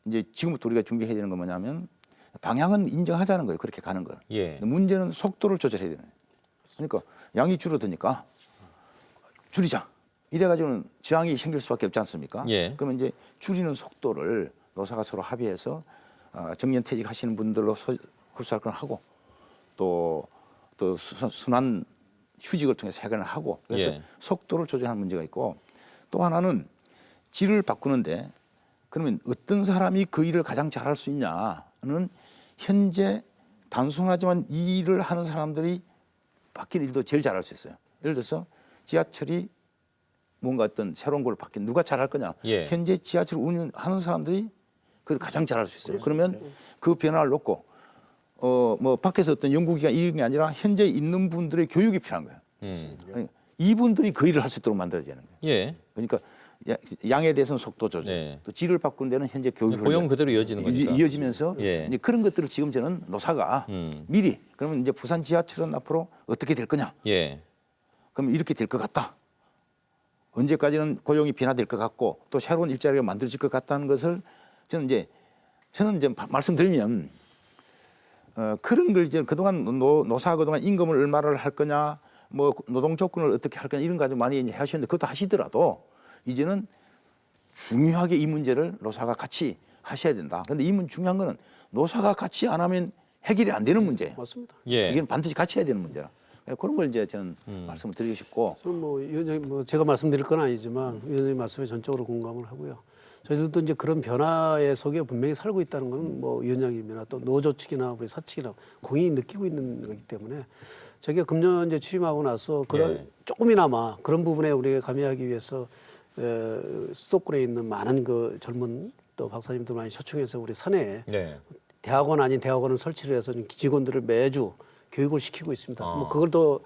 이제 지금부터 우리가 준비해야 되는 건 뭐냐면 방향은 인정하자는 거예요. 그렇게 가는 걸. 예. 문제는 속도를 조절해야 되는 거예요. 그러니까 양이 줄어드니까 줄이자. 이래가지고는 저항이 생길 수밖에 없지 않습니까? 예. 그러면 이제 줄이는 속도를 노사가 서로 합의해서 정년퇴직 하시는 분들로 흡수할 건 하고 또 순환 휴직을 통해서 해결을 하고 그래서 예. 속도를 조절하는 문제가 있고 또 하나는 질을 바꾸는데 그러면 어떤 사람이 그 일을 가장 잘할 수 있냐는 현재 단순하지만 이 일을 하는 사람들이 바뀐 일도 제일 잘할 수 있어요. 예를 들어서 지하철이 뭔가 어떤 새로운 걸 바뀐 누가 잘할 거냐. 예. 현재 지하철 운영하는 사람들이 그걸 가장 잘할 수 있어요. 그러면 그 변화를 놓고 뭐 밖에서 어떤 연구기관 이런 게 아니라 현재 있는 분들의 교육이 필요한 거예요. 그러니까 이분들이 그 일을 할 수 있도록 만들어야 되는 거예요. 예. 그러니까 양에 대해서는 속도 조절, 네. 또 질을 바꾼 데는 현재 교육 고용 그대로 이어지는 거니까. 이어지면서 예. 이제 그런 것들을 지금 저는 노사가 미리 그러면 이제 부산 지하철은 앞으로 어떻게 될 거냐? 예. 그럼 이렇게 될 것 같다. 언제까지는 고용이 변화될 것 같고 또 새로운 일자리가 만들어질 것 같다는 것을 저는 이제 말씀드리면 그런 걸 이제 그동안 노사 그동안 임금을 얼마를 할 거냐, 뭐 노동 조건을 어떻게 할 거냐 이런 거 가지고 많이 이제 하시는데 그것도 하시더라도 이제는 중요하게 이 문제를 노사가 같이 하셔야 된다. 그런데 이 중요한 거는 노사가 같이 안 하면 해결이 안 되는 문제예요. 맞습니다. 예. 이건 반드시 같이 해야 되는 문제라. 그런 걸 이제 저는 말씀을 드리고 싶고. 저는 뭐 위원장님 뭐 제가 말씀드릴 건 아니지만 위원장님 말씀에 전적으로 공감을 하고요. 저희들도 이제 그런 변화의 속에 분명히 살고 있다는 건 뭐 위원장님이나 또 노조 측이나 우리 사측이나 공히 느끼고 있는 거기 때문에 저희가 금년 이제 취임하고 나서 그런 예. 조금이나마 그런 부분에 우리가 감회하기 위해서 수도권에 있는 많은 그 젊은 또 박사님들 많이 초청해서 우리 사내에 네. 대학원 아닌 대학원을 설치를 해서 직원들을 매주 교육을 시키고 있습니다. 뭐 그걸 또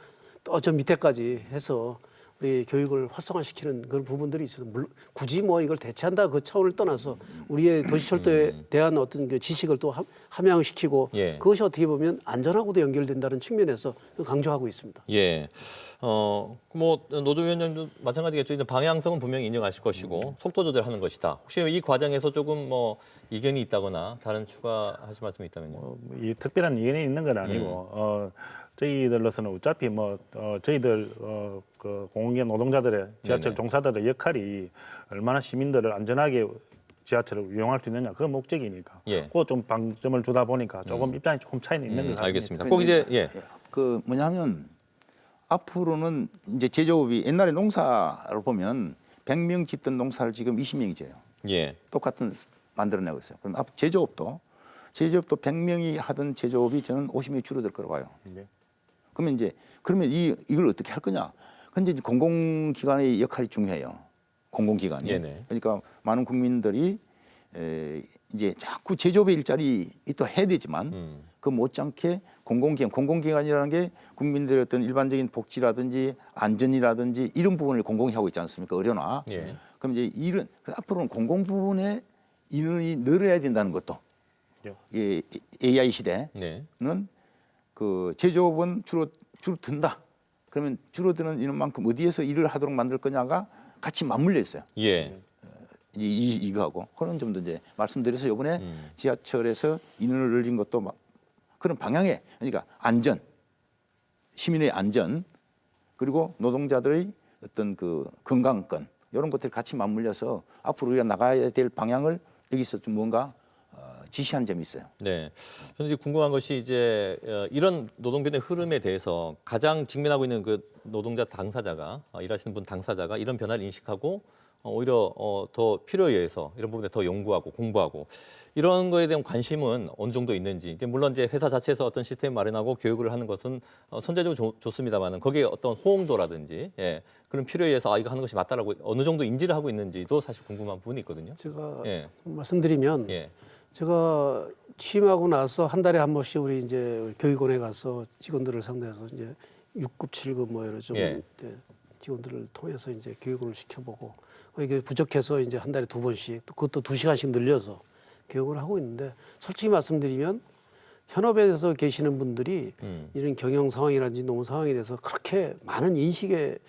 저 밑에까지 해서 우리 교육을 활성화시키는 그런 부분들이 있어요. 굳이 뭐 이걸 대체한다 그 차원을 떠나서 우리의 도시철도에 대한 어떤 그 지식을 또 함양시키고 예. 그것이 어떻게 보면 안전하고도 연결된다는 측면에서 강조하고 있습니다. 예. 뭐 노조위원장도 마찬가지겠죠. 이제 방향성은 분명히 인정하실 것이고 속도 조절하는 것이다. 혹시 이 과정에서 조금 뭐 이견이 있다거나 다른 추가하실 말씀이 있다면요. 이 특별한 이견이 있는 건 아니고 저희들로서는 어차피 저희들 그 공공기관 노동자들의 지하철 네네. 종사자들의 역할이 얼마나 시민들을 안전하게 지하철을 이용할 수 있느냐 그 목적이니까. 예. 그거 좀 방점을 주다 보니까 조금 입장이 조금 차이는 있는 것 같습니다. 알겠습니다. 꼭 이제 예. 그 뭐냐면 앞으로는 이제 제조업이 옛날에 농사를 보면 100명 짓던 농사를 지금 20명이 져요. 예. 똑같은 만들어내고 있어요. 그럼 앞 제조업도 제조업도 100명이 하던 제조업이 저는 50명이 줄어들 거라고 봐요. 네. 그러면 이걸 어떻게 할 거냐? 근데 이제 공공기관의 역할이 중요해요. 공공기관이. 네네. 그러니까 많은 국민들이 이제 자꾸 제조업의 일자리 또 해야 되지만 그 못지않게 공공기관이라는 게 국민들의 어떤 일반적인 복지라든지 안전이라든지 이런 부분을 공공이 하고 있지 않습니까? 의료나. 예. 그럼 이제 앞으로는 공공 부분에 인원이 늘어야 된다는 것도 이 AI 시대는 네. 그 제조업은 줄어든다. 그러면 줄어드는 인원만큼 어디에서 일을 하도록 만들 거냐가 같이 맞물려 있어요. 예. 이거하고 그런 점도 이제 말씀드려서 이번에 지하철에서 인원을 늘린 것도 막 그런 방향에 그러니까 안전, 시민의 안전 그리고 노동자들의 어떤 그 건강권 이런 것들이 같이 맞물려서 앞으로 우리가 나가야 될 방향을 여기서 좀 뭔가 지시한 점이 있어요. 네. 저는 이제 궁금한 것이 이제 이런 노동변의 흐름에 대해서 가장 직면하고 있는 그 노동자 당사자가 일하시는 분 당사자가 이런 변화를 인식하고 오히려 더 필요에 의해서 이런 부분에 더 연구하고 공부하고 이런 거에 대한 관심은 어느 정도 있는지. 이제 물론 이제 회사 자체에서 어떤 시스템 마련하고 교육을 하는 것은 선제적으로 좋습니다만은 거기에 어떤 호응도라든지 예, 그런 필요에 의해서 이거 하는 것이 맞다라고 어느 정도 인지를 하고 있는지도 사실 궁금한 부분이 있거든요. 제가 예. 말씀드리면 예. 제가 취임하고 나서 한 달에 한 번씩 우리 이제 교육원에 가서 직원들을 상대해서 이제 6급, 7급 뭐 이런 좀 예. 직원들을 통해서 이제 교육을 시켜보고 이게 부족해서 이제 한 달에 2번씩 또 그것도 2시간씩 늘려서 교육을 하고 있는데 솔직히 말씀드리면 현업에서 계시는 분들이 이런 경영 상황이라든지 노무 상황에 대해서 그렇게 많은 인식을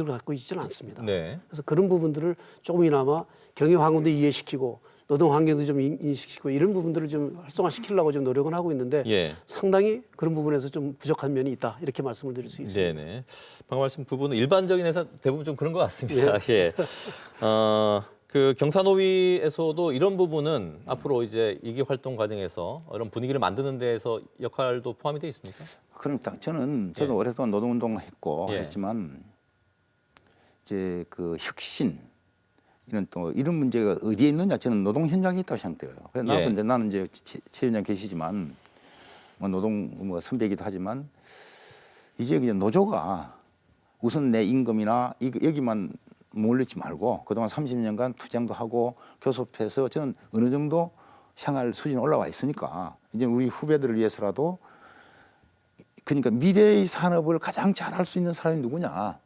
갖고 있지는 않습니다. 네. 그래서 그런 부분들을 조금이나마 경영 환경도 이해시키고 노동 환경도 좀 인식시키고 이런 부분들을 좀 활성화시키려고 좀 노력은 하고 있는데 예. 상당히 그런 부분에서 좀 부족한 면이 있다 이렇게 말씀을 드릴 수 있습니다. 네네. 방금 말씀 부분은 일반적인 회사 대부분 좀 그런 것 같습니다. 예. 그 경사노위에서도 이런 부분은 앞으로 이제 이기 활동 과정에서 이런 분위기를 만드는 데에서 역할도 포함이 되어 있습니까? 그러니까 저도 오랫동안 노동운동을 했고 예. 했지만 이제 그 혁신 이런 문제가 어디에 있느냐 저는 노동 현장에 있다고 생각해요. 그래서 예. 나는 이제 최 위원장 계시지만 뭐 노동 선배이기도 하지만 이제 그냥 노조가 우선 내 임금이나 여기만 몰리지 말고 그동안 30년간 투쟁도 하고 교섭해서 저는 어느 정도 생활 수준이 올라와 있으니까 이제 우리 후배들을 위해서라도 그러니까 미래의 산업을 가장 잘할 수 있는 사람이 누구냐?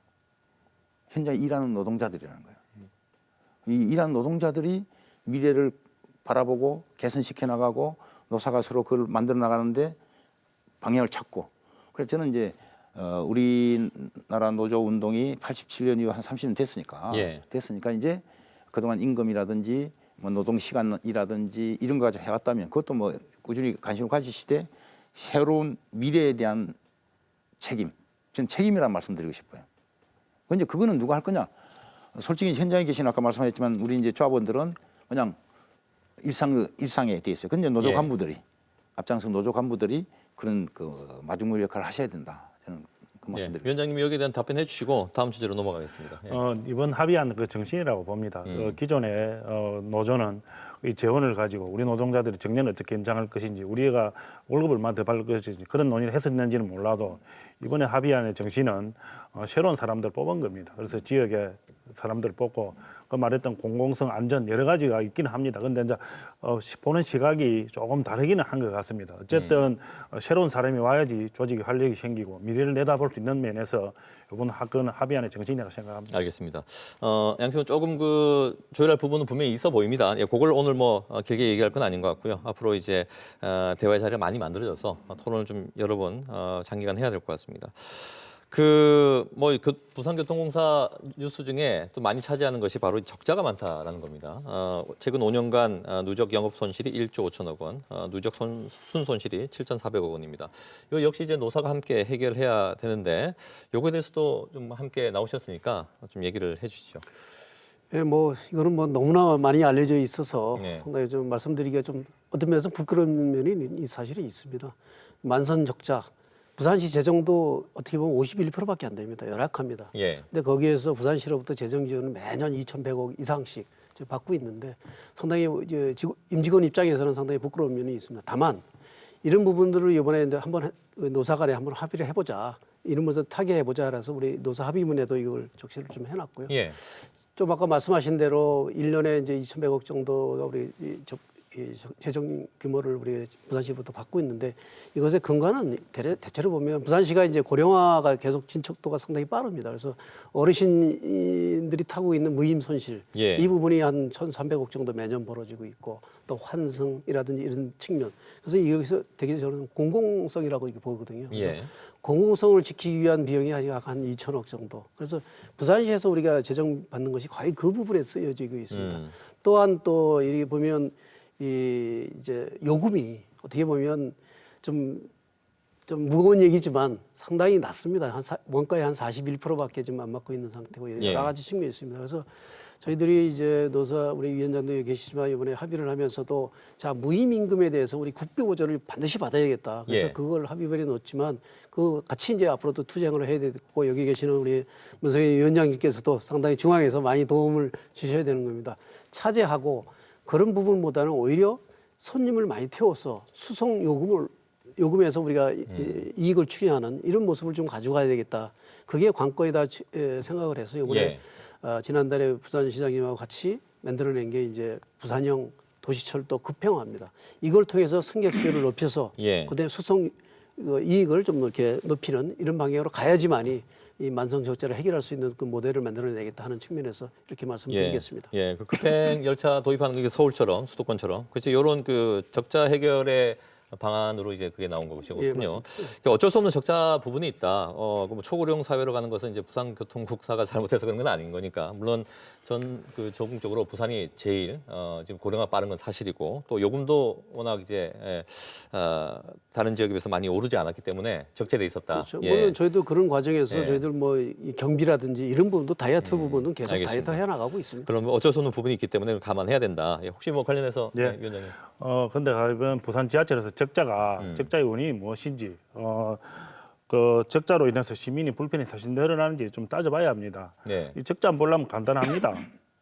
현장 일하는 노동자들이라는 거예요. 이 일하는 노동자들이 미래를 바라보고 개선시켜 나가고 노사가 서로 그걸 만들어 나가는데 방향을 찾고 그래서 저는 이제 우리나라 노조 운동이 87년 이후 한 30년 됐으니까 이제 그동안 임금이라든지 뭐 노동 시간이라든지 이런 거 가지고 해왔다면 그것도 뭐 꾸준히 관심을 가지시되 새로운 미래에 대한 책임, 저는 책임이라는 말씀드리고 싶어요. 근데 그거는 누가 할 거냐? 솔직히 현장에 계신 아까 말씀하셨지만 우리 이제 조합원들은 그냥 일상에 돼 있어요. 근데 노조 간부들이 앞장서 노조 간부들이 그런 그 마중물 역할을 하셔야 된다. 저는 그 말씀드립니다. 위원장님이 여기에 대한 답변해 주시고 다음 주제로 넘어가겠습니다. 이번 합의한 그 정신이라고 봅니다. 기존의 노조는 이 재원을 가지고 우리 노동자들이 정년을 어떻게 연장할 것인지 우리가 월급을 얼마 더 받을 것인지 그런 논의를 했었는지는 몰라도 이번에 합의안의 정신은 새로운 사람들 뽑은 겁니다. 그래서 지역에 사람들 뽑고 그 말했던 공공성, 안전 여러 가지가 있기는 합니다. 그런데 이제 보는 시각이 조금 다르기는 한 것 같습니다. 어쨌든 새로운 사람이 와야지 조직의 활력이 생기고 미래를 내다볼 수 있는 면에서 이번 합의안의 정신이라고 생각합니다. 알겠습니다. 양팀은 조금 그 조율할 부분은 분명히 있어 보입니다. 예, 그걸 오늘 뭐 길게 얘기할 건 아닌 것 같고요. 앞으로 이제 대화의 자리가 많이 만들어져서 토론을 좀 여러 번 장기간 해야 될 것 같습니다. 그 부산교통공사 뉴스 중에 또 많이 차지하는 것이 바로 적자가 많다라는 겁니다. 최근 5년간 누적 영업 손실이 1조 5천억 원, 누적 순손실이 7,400억 원입니다. 이거 역시 이제 노사가 함께 해결해야 되는데 요거에 대해서도 좀 함께 나오셨으니까 좀 얘기를 해주시죠. 예, 뭐 이거는 뭐 너무나 많이 알려져 있어서 네. 상당히 좀 말씀드리기가 좀 어떤 면에서 부끄러운 면이 이 사실이 있습니다. 만선 적자. 부산시 재정도 어떻게 보면 51%밖에 안 됩니다. 열악합니다. 예. 근데 거기에서 부산시로부터 재정 지원은 매년 2,100억 이상씩 이제 받고 있는데 상당히 이제 임직원 입장에서는 상당히 부끄러운 면이 있습니다. 다만 이런 부분들을 이번에 이제 한번 노사 간에 한번 합의를 해보자. 이러면서 타개해보자. 그래서 우리 노사 합의문에도 이걸 적시를 좀 해놨고요. 예. 좀 아까 말씀하신 대로 1년에 이제 2,100억 정도가 우리 이 재정 규모를 우리 부산시부터 받고 있는데 이것의 근거는 대체로 보면 부산시가 이제 고령화가 계속 진척도가 상당히 빠릅니다. 그래서 어르신들이 타고 있는 무임 손실 예. 이 부분이 한 1,300억 정도 매년 벌어지고 있고 또 환승이라든지 이런 측면. 그래서 여기서 되게 저는 공공성이라고 이렇게 보거든요. 그래서 예. 공공성을 지키기 위한 비용이 약 한 2천억 정도. 그래서 부산시에서 우리가 재정 받는 것이 거의 그 부분에 쓰여지고 있습니다. 또한 또 이렇게 보면 이 이제 요금이 어떻게 보면 좀 무거운 얘기지만 상당히 낮습니다. 원가의 한 41%밖에 지금 안 받고 있는 상태고 여러 예. 가지 측면이 있습니다. 그래서 저희들이 이제 노사 우리 위원장도 여기 계시지만 이번에 합의를 하면서도 자 무임 임금에 대해서 우리 국비 보조를 반드시 받아야겠다. 그래서 예. 그걸 합의문에 넣었지만 그 같이 이제 앞으로도 투쟁을 해야 되고 여기 계시는 우리 문성희 위원장님께서도 상당히 중앙에서 많이 도움을 주셔야 되는 겁니다. 차제하고 그런 부분보다는 오히려 손님을 많이 태워서 수송 요금에서 우리가 이익을 추구하는 이런 모습을 좀 가져가야 되겠다. 그게 관건이다 생각을 해서 이번에 예. 지난달에 부산시장님하고 같이 만들어낸 게 이제 부산형 도시철도 급평화입니다. 이걸 통해서 승객 수요를 높여서 예. 그다음에 수송 이익을 좀 이렇게 높이는 이런 방향으로 가야지만이 이 만성 적자를 해결할 수 있는 그 모델을 만들어내겠다 하는 측면에서 이렇게 말씀드리겠습니다. 예, 그 급행 열차 도입하는 게 서울처럼 수도권처럼 그렇죠. 이런 그 적자 해결의 방안으로 이제 그게 나온 것이거든요. 예, 맞습니다. 그러니까 어쩔 수 없는 적자 부분이 있다. 뭐 초고령 사회로 가는 것은 이제 부산교통국사가 잘못해서 그런 건 아닌 거니까. 물론 전 그 적극적으로 부산이 제일 지금 고령화 빠른 건 사실이고 또 요금도 워낙 이제 다른 지역에 비해서 많이 오르지 않았기 때문에 적재돼 있었다. 그렇죠. 예. 물론 저희도 그런 과정에서 예. 저희들 뭐 이 경비라든지 이런 부분도 다이어트 부분은 계속 알겠습니다. 다이어트 해나가고 있습니다. 그럼 어쩔 수 없는 부분이 있기 때문에 감안해야 된다. 예, 혹시 뭐 관련해서 예. 네, 위원장님. 근데 가면 부산 지하철에서 적자의 원인이 무엇인지, 그 적자로 인해서 시민이 불편이 사실 늘어나는지 좀 따져봐야 합니다. 네. 이 적자 안 보려면 간단합니다.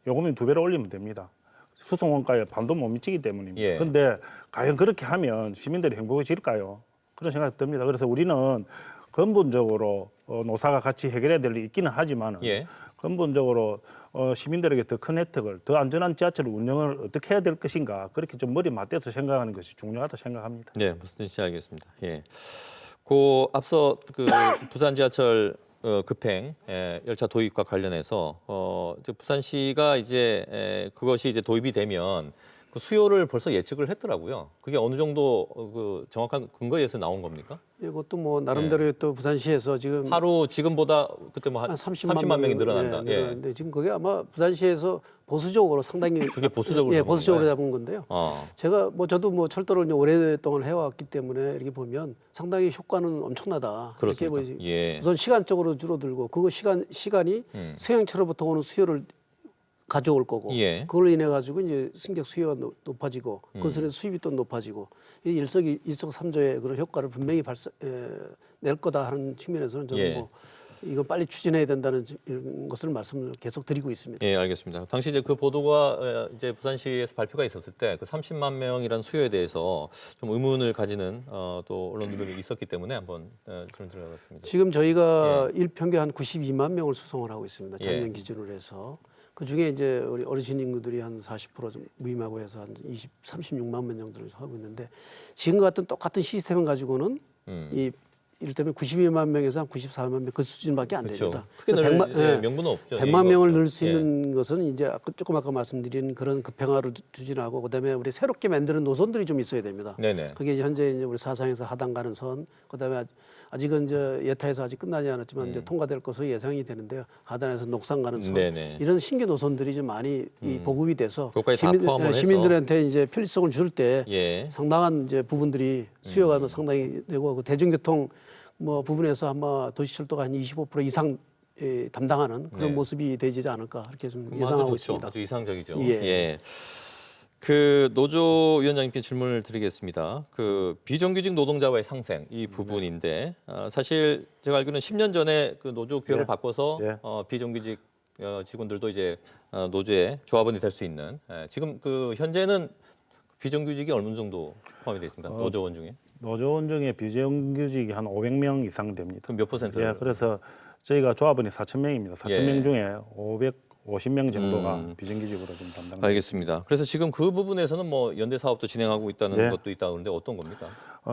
요금을 2배로 올리면 됩니다. 수송 원가에 반도 못 미치기 때문입니다. 예. 근데 과연 그렇게 하면 시민들이 행복해질까요? 그런 생각이 듭니다. 그래서 우리는 근본적으로 노사가 같이 해결해야 될 일이 있기는 하지만 예. 근본적으로 시민들에게 더 큰 혜택을, 더 안전한 지하철 운영을 어떻게 해야 될 것인가 그렇게 좀 머리 맞대서 생각하는 것이 중요하다 생각합니다. 네, 무슨 뜻인지 알겠습니다. 예. 그 앞서 그 부산 지하철 급행 열차 도입과 관련해서 이제 부산시가 이제 그것이 이제 도입이 되면 그 수요를 벌써 예측을 했더라고요. 그게 어느 정도 그 정확한 근거에서 나온 겁니까? 이것도 뭐 나름대로 또 부산시에서 지금 하루 지금보다 그때 뭐 한 30만 명이 늘어난다. 예, 늘어났는데 지금 그게 아마 부산시에서 보수적으로 상당히 그게 보수적으로 예, 잡은 보수적으로 건가요? 잡은 건데요. 어. 제가 뭐 저도 뭐 철도를 이제 오랫동안 해왔기 때문에 이렇게 보면 상당히 효과는 엄청나다. 이렇게 그렇습니까? 보이지. 예. 우선 시간적으로 줄어들고 그거 시간이 승용차로부터 오는 수요를 가져올 거고 예. 그걸로 인해 가지고 이제 승객 수요가 높아지고 그것으로 수입이 또 높아지고 이 일석삼조의 그런 효과를 분명히 낼 거다 하는 측면에서는 저는 예. 뭐 이거 빨리 추진해야 된다는 이런 것을 말씀을 계속 드리고 있습니다. 예, 알겠습니다. 당시 이제 그 보도가 이제 부산시에서 발표가 있었을 때 그 30만 명이라는 수요에 대해서 좀 의문을 가지는 또 언론들이 있었기 때문에 한번 좀 들어봤습니다. 지금 저희가 일평균 한 92만 명을 수송을 하고 있습니다. 작년 예. 기준으로 해서. 그 중에 이제 우리 어르신 인구들이 한 40% 무임하고 해서 한 36만 명 정도를 하고 있는데 지금과 같은 똑같은 시스템을 가지고는 이 이를테면 92만 명에서 한 94만 명 그 수준밖에 안 그렇죠. 됩니다. 크게 그래서 늘 명분은 없죠. 100만 예, 명을 이거. 넣을 수 예. 있는 것은 이제 조금 아까 말씀드린 그런 급행화를 추진하고 그다음에 우리 새롭게 만드는 노선들이 좀 있어야 됩니다. 네네. 그게 현재 이제 우리 사상에서 하단 가는 선, 그다음에 아직은 이제 예타에서 아직 끝나지 않았지만 이제 통과될 것으로 예상이 되는데요. 하단에서 녹산 가는 선, 네네. 이런 신규 노선들이 좀 많이 이 보급이 돼서 그것까지 다 포함을 해서. 시민들한테 이제 편리성을 줄 때 예. 상당한 이제 부분들이 수요가 상당히 되고 그 대중교통 뭐 부분에서 아마 도시철도가 한 25% 이상 담당하는 그런 네. 모습이 되지 않을까 이렇게 좀 아주 예상하고 좋죠. 있습니다. 아주 이상적이죠. 예. 그 노조 위원장님께 질문을 드리겠습니다. 그 비정규직 노동자와의 상생 이 부분인데 사실 제가 알기로는 10년 전에 그 노조 규약을 예. 바꿔서 예. 비정규직 직원들도 이제 노조의 조합원이 될 수 있는 지금 그 현재는 비정규직이 어느 정도 포함이 되어 있습니까? 노조원 중에? 노조원 중에 비정규직이 한 500명 이상 됩니다. 그럼 몇 퍼센트? 예, 그래서 저희가 조합원이 4,000명입니다. 4,000명 예. 중에 550명 정도가 비정규직으로 좀 담당됩니다. 알겠습니다. 그래서 지금 그 부분에서는 뭐 연대 사업도 진행하고 있다는 네. 것도 있다 그러는데 어떤 겁니까?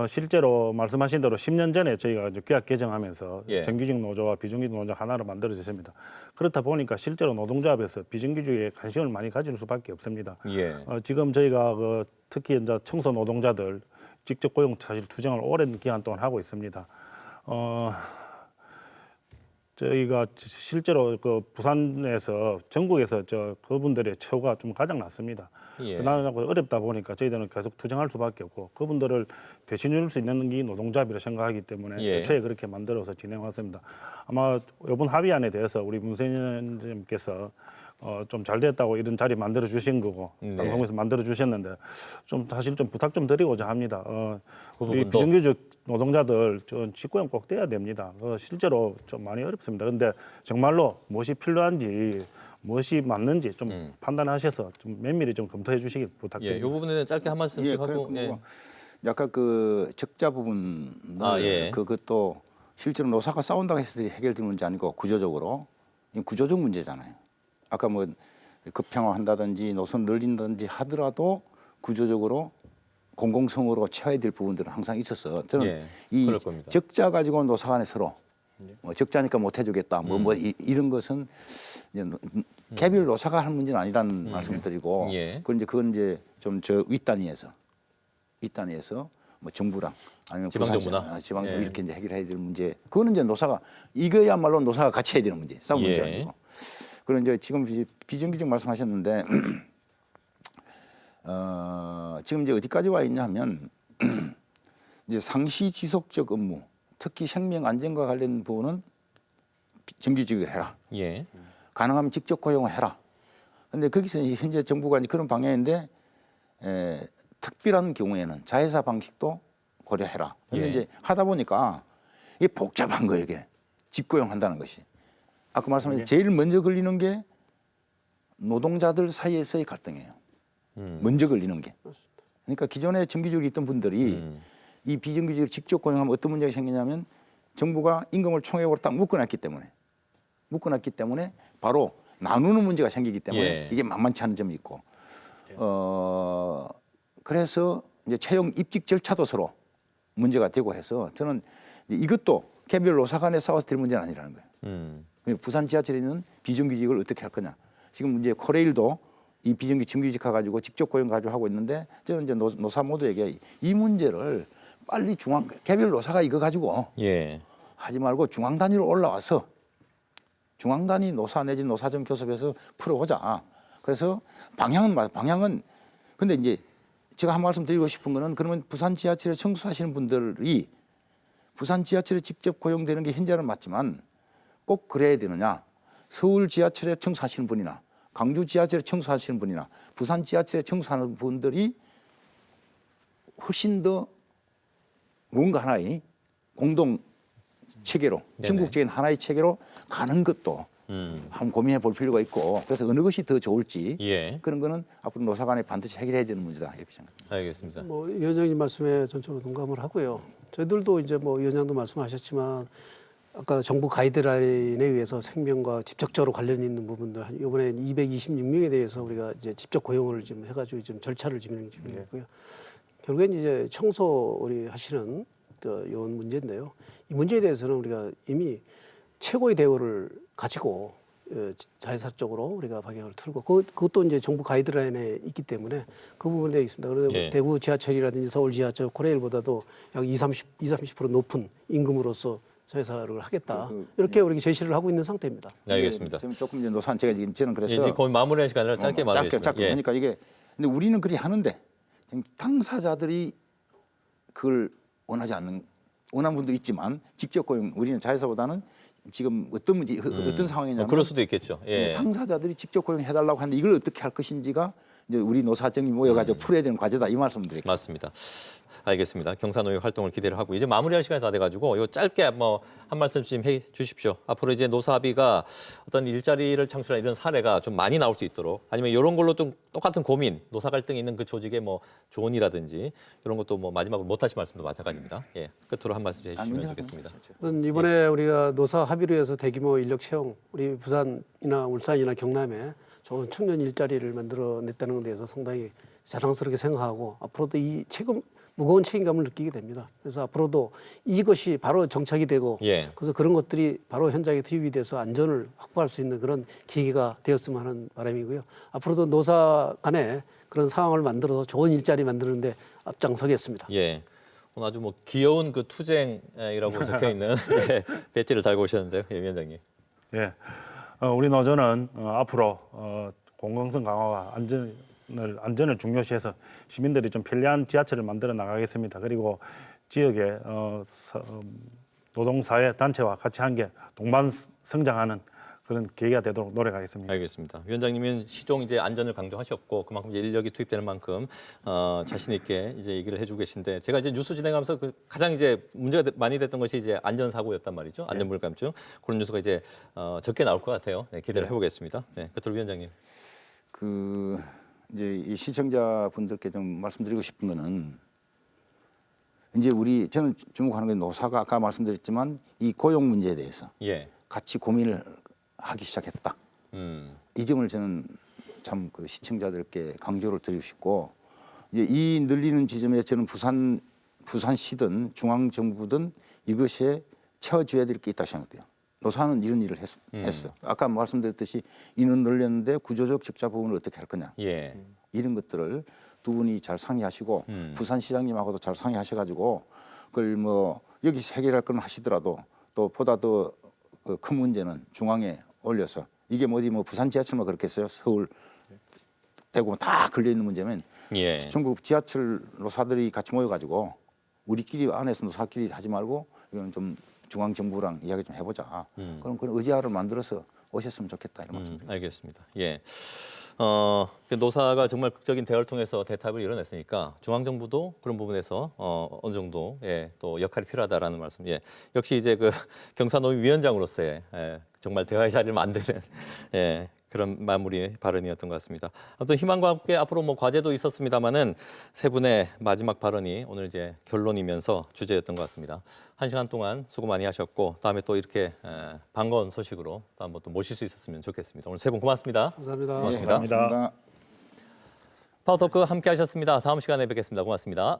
실제로 말씀하신 대로 10년 전에 저희가 이제 규약 개정하면서 예. 정규직 노조와 비정규직 노조 하나로 만들어졌습니다. 그렇다 보니까 실제로 노동조합에서 비정규직에 관심을 많이 가질 수밖에 없습니다. 예. 지금 저희가 특히 이제 청소 노동자들 직접 고용 사실 투쟁을 오랜 기간 동안 하고 있습니다. 저희가 실제로 그 부산에서 전국에서 그분들의 처우가 좀 가장 낮습니다. 예. 그나마 어렵다 보니까 저희들은 계속 투쟁할 수밖에 없고 그분들을 대신해 줄 수 있는 게 노동조합이라 생각하기 때문에 예. 애초에 그렇게 만들어서 진행했습니다. 아마 이번 합의안에 대해서 우리 문세윤님께서 좀 잘 됐다고 이런 자리 만들어 주신 거고 네. 방송에서 만들어 주셨는데 좀 사실 좀 부탁 좀 드리고자 합니다. 우리 부분도? 비정규직 노동자들 좀 직고용 꼭 돼야 됩니다. 실제로 좀 많이 어렵습니다. 그런데 정말로 무엇이 필요한지 무엇이 맞는지 좀 판단하셔서 좀 면밀히 좀 검토해 주시길 예. 부탁드립니다. 이 부분에는 짧게 한 말씀씩 예, 하고. 그래, 예. 뭐 약간 그 적자 부분을 예. 그것도 실제로 노사가 싸운다고 해서 해결될 문제 아니고 구조적으로 이건 구조적 문제잖아요. 아까 뭐 급평화한다든지 노선 늘린다든지 하더라도 구조적으로 공공성으로 채워야 될 부분들은 항상 있었어. 저는 예, 이 그럴 겁니다. 적자 가지고 노사 간에 서로 뭐 적자니까 못 해주겠다. 이런 것은 이제 개별 노사가 할 문제는 아니라는 말씀을 드리고 예. 그건 이제 좀 저 윗단위에서 뭐 정부랑 아니면 지방정부나? 지방정부 예. 이렇게 이제 해결해야 될 문제. 그거는 이제 노사가 이거야말로 노사가 같이 해야 되는 문제. 싸움 문제 예. 아니고. 그런 이제 지금 비정규직 말씀하셨는데 지금 이제 어디까지 와 있냐면 이제 상시 지속적 업무, 특히 생명 안전과 관련 부분은 정규직을 해라. 예. 가능하면 직접 고용을 해라. 그런데 거기서 이제 현재 정부가 이제 그런 방향인데 특별한 경우에는 자회사 방식도 고려해라. 그런데 예. 이제 하다 보니까 이게 복잡한 거예요, 이게 직고용한다는 것이. 아까 말씀하신 제일 먼저 걸리는 게 노동자들 사이에서의 갈등이에요. 먼저 걸리는 게. 그러니까 기존에 정규직으로 있던 분들이 이 비정규직을 직접 고용하면 어떤 문제가 생기냐면 정부가 임금을 총액으로 딱 묶어놨기 때문에 바로 나누는 문제가 생기기 때문에 예. 이게 만만치 않은 점이 있고 그래서 이제 채용 입직 절차도 서로 문제가 되고 해서 저는 이것도 개별 노사 간에 싸워서 될 문제는 아니라는 거예요. 부산 지하철에 있는 비정규직을 어떻게 할 거냐. 지금 이제 코레일도 이 비정규직 정규직 가지고 직접 고용 가지고 하고 있는데 저는 이제 노사 모두에게 이 문제를 빨리 개별 노사가 이거 가지고 예. 하지 말고 중앙 단위로 올라와서 중앙 단위 노사 내지 노사정 교섭에서 풀어보자. 그래서 방향은 근데 이제 제가 한 말씀 드리고 싶은 거는 그러면 부산 지하철에 청소하시는 분들이 부산 지하철에 직접 고용되는 게 현재는 맞지만 꼭 그래야 되느냐. 서울 지하철에 청소하시는 분이나 광주 지하철에 청소하시는 분이나 부산 지하철에 청소하는 분들이 훨씬 더 뭔가 하나의 공동 체계로 전국적인 하나의 체계로 가는 것도 한번 고민해 볼 필요가 있고 그래서 어느 것이 더 좋을지 예. 그런 거는 앞으로 노사 간에 반드시 해결해야 되는 문제다 이렇게 생각합니다. 알겠습니다. 뭐 위원장님 말씀에 전적으로 동감을 하고요. 저희들도 이제 뭐 위원장도 말씀하셨지만 아까 정부 가이드라인에 의해서 생명과 직접적으로 관련 있는 부분들 이번에 226명에 대해서 우리가 이제 직접 고용을 지금 해가지고 지금 절차를 진행 중이고요. 결국엔 이제 청소 우리 하시는 이런 문제인데요. 이 문제에 대해서는 우리가 이미 최고의 대우를 가지고 자회사 쪽으로 우리가 방향을 틀고 그것도 이제 정부 가이드라인에 있기 때문에 그 부분에 있습니다. 그래서 예. 대구 지하철이라든지 서울 지하철, 코레일보다도 약 20-30% 높은 임금으로서 자회사를 하겠다. 이렇게 우리가 제시를 하고 있는 상태입니다. 네, 알겠습니다. 지금 조금 이제 노사 제가 저는 그래서 예, 지금 거의 마무리할 시간이라 짧게 마무리하겠습니다. 짧게 예. 그러니까 이게 근데 우리는 그리 하는데 당사자들이 그걸 원하는 분도 있지만 직접 고용 우리는 자회사보다는 지금 어떤 문제 어떤 상황이냐면 그럴 수도 있겠죠. 예. 당사자들이 직접 고용해달라고 하는데 이걸 어떻게 할 것인지가 이제 우리 노사정이 모여가지고 풀어야 되는 과제다 이 말씀드릴게요. 맞습니다. 알겠습니다. 경사노위 활동을 기대를 하고 이제 마무리할 시간이 다 돼가지고 요 짧게 뭐 한 말씀씩 해 주십시오. 앞으로 이제 노사합의가 어떤 일자리를 창출하는 이런 사례가 좀 많이 나올 수 있도록 아니면 이런 걸로 좀 똑같은 고민, 노사 갈등이 있는 그 조직의 뭐 조언이라든지 이런 것도 뭐 마지막으로 못하신 말씀도 마찬가지입니다. 예, 끝으로 한 말씀 해주시면 좋겠습니다. 이번에 우리가 노사 합의로 해서 대규모 인력 채용, 우리 부산이나 울산이나 경남에 좋은 청년 일자리를 만들어냈다는 데 대해서 상당히 자랑스럽게 생각하고 앞으로도 이 무거운 책임감을 느끼게 됩니다. 그래서 앞으로도 이것이 바로 정착이 되고 예. 그래서 그런 것들이 바로 현장에 투입이 돼서 안전을 확보할 수 있는 그런 계기가 되었으면 하는 바람이고요. 앞으로도 노사 간에 그런 상황을 만들어서 좋은 일자리 만드는데 앞장서겠습니다. 예. 오늘 아주 뭐 귀여운 그 투쟁이라고 적혀 있는 예, 배지를 달고 오셨는데요, 예, 위원장님. 예, 우리 노조는 앞으로 공공성 강화와 안전을 중요시해서 시민들이 좀 편리한 지하철을 만들어 나가겠습니다. 그리고 지역의 노동사회 단체와 같이 함께 동반 성장하는 그런 계기가 되도록 노력하겠습니다. 알겠습니다. 위원장님은 시종 이제 안전을 강조하셨고 그만큼 이제 인력이 투입되는 만큼 자신 있게 이제 얘기를 해주고 계신데 제가 이제 뉴스 진행하면서 그 가장 이제 문제가 많이 됐던 것이 이제 안전 사고였단 말이죠. 안전불감증 그런 뉴스가 이제 적게 나올 것 같아요. 네, 기대를 해보겠습니다. 네, 끝으로 위원장님. 이제 이 시청자분들께 좀 말씀드리고 싶은 거는 이제 저는 주목하는 게 노사가 아까 말씀드렸지만 이 고용 문제에 대해서 예. 같이 고민을 하기 시작했다. 이 점을 저는 참 그 시청자들께 강조를 드리고 싶고 이제 이 늘리는 지점에 저는 부산시든 중앙정부든 이것에 채워줘야 될 게 있다고 생각돼요. 노사는 이런 일을 했어. 아까 말씀드렸듯이 인원 늘렸는데 구조적 적자 부분을 어떻게 할 거냐. 예. 이런 것들을 두 분이 잘 상의하시고 부산시장님하고도 잘 상의하셔가지고 그걸 뭐 여기서 해결할 건 하시더라도 또 보다 더 큰 문제는 중앙에 올려서 이게 뭐 어디 뭐 부산 지하철만 그렇겠어요. 서울, 대구 다 걸려 있는 문제면 예. 전국 지하철 노사들이 같이 모여가지고 우리끼리 안에서 노사끼리 하지 말고 이거는 좀 중앙 정부랑 이야기 좀 해보자. 그럼 그런 의지화를 만들어서 오셨으면 좋겠다 이런 말씀드립니다. 알겠습니다. 예. 그 노사가 정말 극적인 대화를 통해서 대타협을 이뤄냈으니까 중앙정부도 그런 부분에서 어느 정도 예, 또 역할이 필요하다라는 말씀. 예. 역시 이제 그 경사노위 위원장으로서의 예, 정말 대화의 자리를 만드는 예, 그런 마무리 발언이었던 것 같습니다. 아무튼 희망과 함께 앞으로 뭐 과제도 있었습니다만은 세 분의 마지막 발언이 오늘 이제 결론이면서 주제였던 것 같습니다. 1시간 동안 수고 많이 하셨고 다음에 또 이렇게 반가운 소식으로 또 한번 또 모실 수 있었으면 좋겠습니다. 오늘 세 분 고맙습니다. 감사합니다. 고맙습니다. 감사합니다. 파워토크 함께 하셨습니다. 다음 시간에 뵙겠습니다. 고맙습니다.